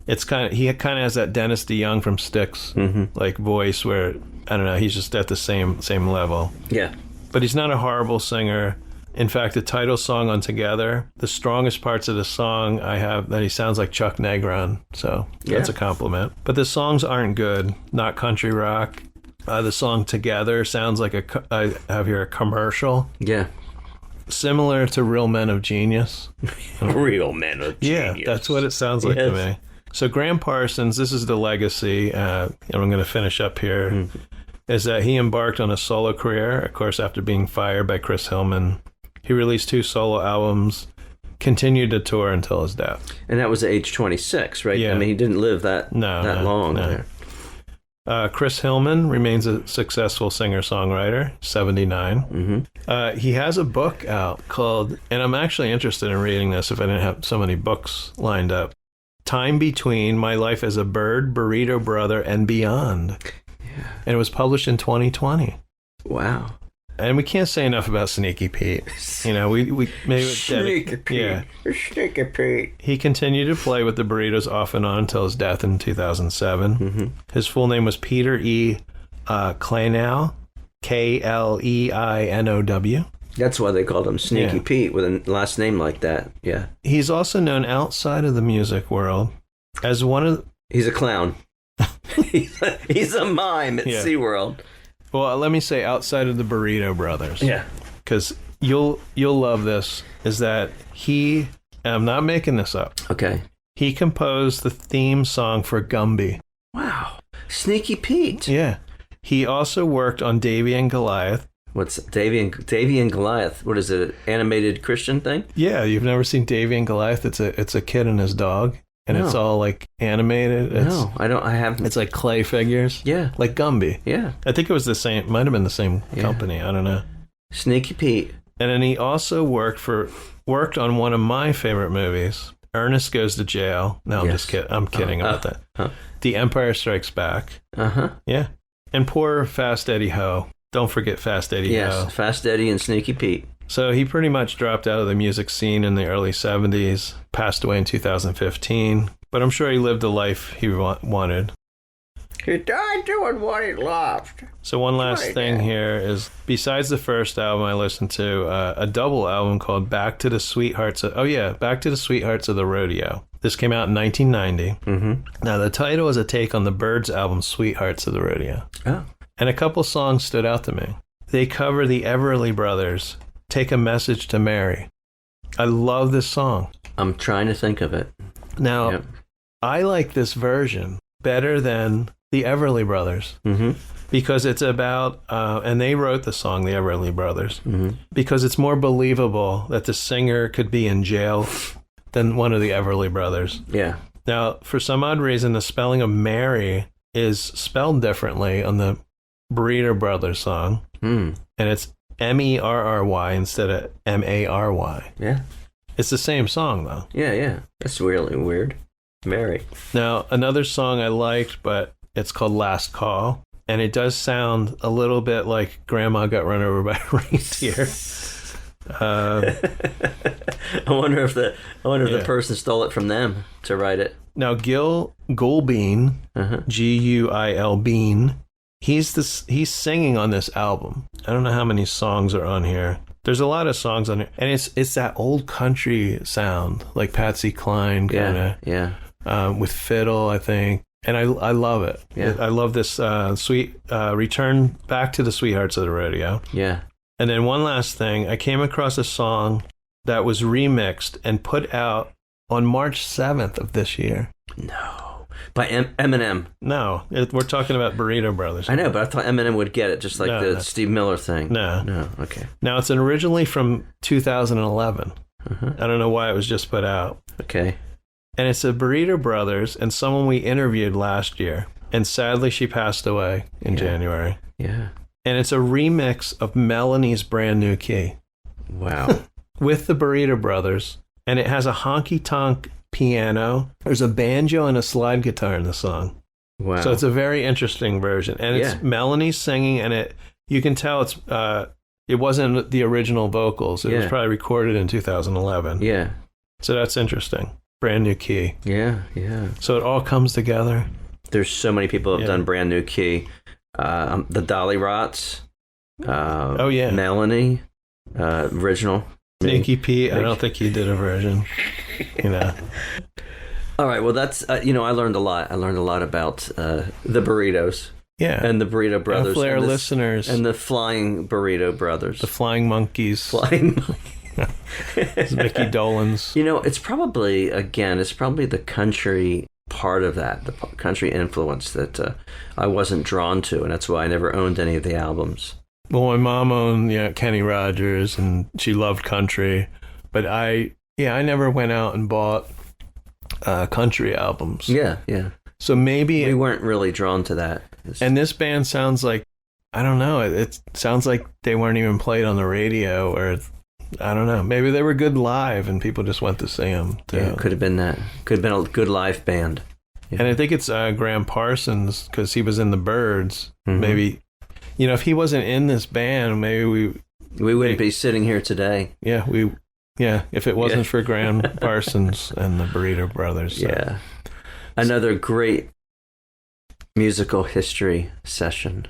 It's he kind of has that Dennis DeYoung from Styx like voice where I don't know, he's just at the same level. Yeah. But he's not a horrible singer. In fact, the title song on Together, the strongest parts of the song I have that he sounds like Chuck Negron. So that's a compliment. But the songs aren't good, not country rock. The song Together sounds like I have here a commercial. Yeah. Similar to Real Men of Genius. Real Men of Genius. Yeah, that's what it sounds like to me. So Graham Parsons, this is the legacy, and I'm going to finish up here, is that he embarked on a solo career, of course, after being fired by Chris Hillman. He released 2 solo albums, continued to tour until his death. And that was at age 26, right? Yeah. I mean, he didn't live that long. No. Chris Hillman remains a successful singer-songwriter, 79. Mm-hmm. He has a book out called, and I'm actually interested in reading this if I didn't have so many books lined up, Time Between My Life as a Bird, Burrito Brother, and Beyond. Yeah. And it was published in 2020. Wow. And we can't say enough about Sneaky Pete. You know, we maybe Sneaky Pete. Yeah. Sneaky Pete. He continued to play with the Burritos off and on until his death in 2007. Mm-hmm. His full name was Peter E. Kleinow, Kleinow. That's why they called him Sneaky Pete with a last name like that. Yeah. He's also known outside of the music world as one of... He's a clown. he's a mime at SeaWorld. Well, let me say outside of the Burrito Brothers. Yeah. Because you'll love this, is that he... I'm not making this up. Okay. He composed the theme song for Gumby. Wow. Sneaky Pete. Yeah. He also worked on Davy and Goliath. What's Davy and Goliath? What is it? An animated Christian thing? Yeah, you've never seen Davy and Goliath? It's a kid and his dog, and it's all like animated. I haven't. It's like clay figures. Yeah, like Gumby. Yeah, I think it was the same. Might have been the same company. I don't know. Sneaky Pete. And then he also worked on one of my favorite movies, Ernest Goes to Jail. No, I'm just kidding. I'm kidding about that. The Empire Strikes Back. Yeah, and poor Fast Eddie Ho. Don't forget Fast Eddie Ho. Yes, Fast Eddie and Sneaky Pete. So he pretty much dropped out of the music scene in the early 70s, passed away in 2015, but I'm sure he lived the life he wanted. He died doing what he loved. So one last thing here is, besides the first album I listened to, a double album called Back to the Sweethearts of the Rodeo. This came out in 1990. Mm-hmm. Now the title is a take on the Byrds album Sweethearts of the Rodeo. Oh. And a couple songs stood out to me. They cover the Everly Brothers' Take a Message to Mary. I love this song. I'm trying to think of it. Now, I like this version better than the Everly Brothers. Mm-hmm. Because it's about, and they wrote the song, the Everly Brothers, mm-hmm. because it's more believable that the singer could be in jail than one of the Everly Brothers. Yeah. Now, for some odd reason, the spelling of Mary is spelled differently on the Burrito Brothers song, and it's Merry instead of Mary. Yeah, It's the same song, though. Yeah. That's really weird. Very. Now, another song I liked, but it's called Last Call. And it does sound a little bit like Grandma Got Run Over by a Reindeer. I wonder if the person stole it from them to write it. Now, Gil Gulbein, Guil Bean, he's singing on this album. I don't know how many songs are on here. There's a lot of songs on here, and it's that old country sound, like Patsy Cline kind of, with fiddle, I think. And I love it. Yeah. I love this sweet return back to the Sweethearts of the Rodeo. Yeah. And then one last thing, I came across a song that was remixed and put out on March 7th of this year. No. By Eminem. No, we're talking about Burrito Brothers. I know, but I thought Eminem would get it, just like the Steve Miller thing. No. Okay. Now, it's originally from 2011. I don't know why it was just put out. Okay. And it's the Burrito Brothers and someone we interviewed last year. And sadly, she passed away in January. Yeah. And it's a remix of Melanie's Brand New Key. Wow. With the Burrito Brothers. And it has a honky-tonk piano. There's a banjo and a slide guitar in the song. Wow. So it's a very interesting version. And it's Melanie singing, and you can tell it wasn't the original vocals. It was probably recorded in 2011. Yeah. So that's interesting. Brand New Key. Yeah. So it all comes together. There's so many people who have done Brand New Key. The Dolly Rots. Melanie. Original. Sneaky Pete. I don't think he did a version. All right. Well, that's I learned a lot. I learned a lot about the burritos. Yeah. And the Burrito Brothers. Hopefully our listeners. And the Flying Burrito Brothers. The Flying Monkeys. Flying It's Mickey Dolenz. It's probably the country part of that, the country influence that I wasn't drawn to, and that's why I never owned any of the albums. Well, my mom owned Kenny Rogers, and she loved country, but I never went out and bought country albums. Yeah. So maybe we weren't really drawn to that. And this band sounds like, I don't know, it sounds like they weren't even played on the radio, or I don't know. Maybe they were good live and people just went to see them. Yeah, could have been that. Could have been a good live band. Yeah. And I think it's Graham Parsons, because he was in the Byrds. Maybe, if he wasn't in this band, maybe we wouldn't be sitting here today. Yeah, if it wasn't for Graham Parsons and the Burrito Brothers. So. Yeah. Another great musical history session.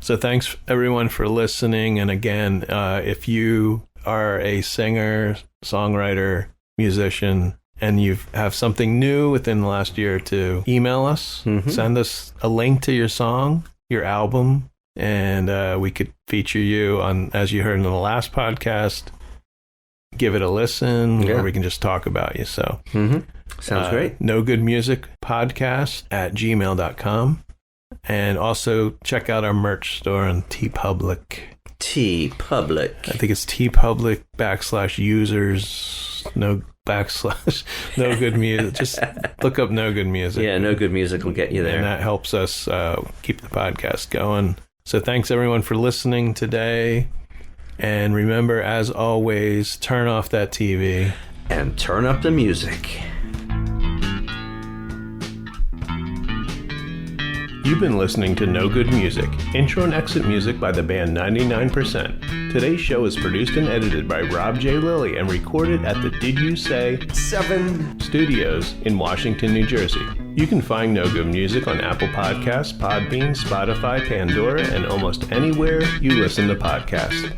So thanks everyone for listening. And again, if you are a singer, songwriter, musician, and you have something new within the last year or two, email us, send us a link to your song, your album, and we could feature you on, as you heard in the last podcast, give it a listen, or we can just talk about you. So sounds great. No Good Music Podcast at gmail.com. And also check out our merch store on TeePublic. TeePublic. I think it's TeePublic /users, no good music. Just look up No Good Music. Yeah, No Good Music will get you there. And that helps us keep the podcast going. So thanks everyone for listening today. And remember, as always, turn off that TV. And turn up the music. You've been listening to No Good Music, intro and exit music by the band 99%. Today's show is produced and edited by Rob J. Lilly and recorded at the Did You Say 7 Studios in Washington, New Jersey. You can find No Good Music on Apple Podcasts, Podbean, Spotify, Pandora, and almost anywhere you listen to podcasts.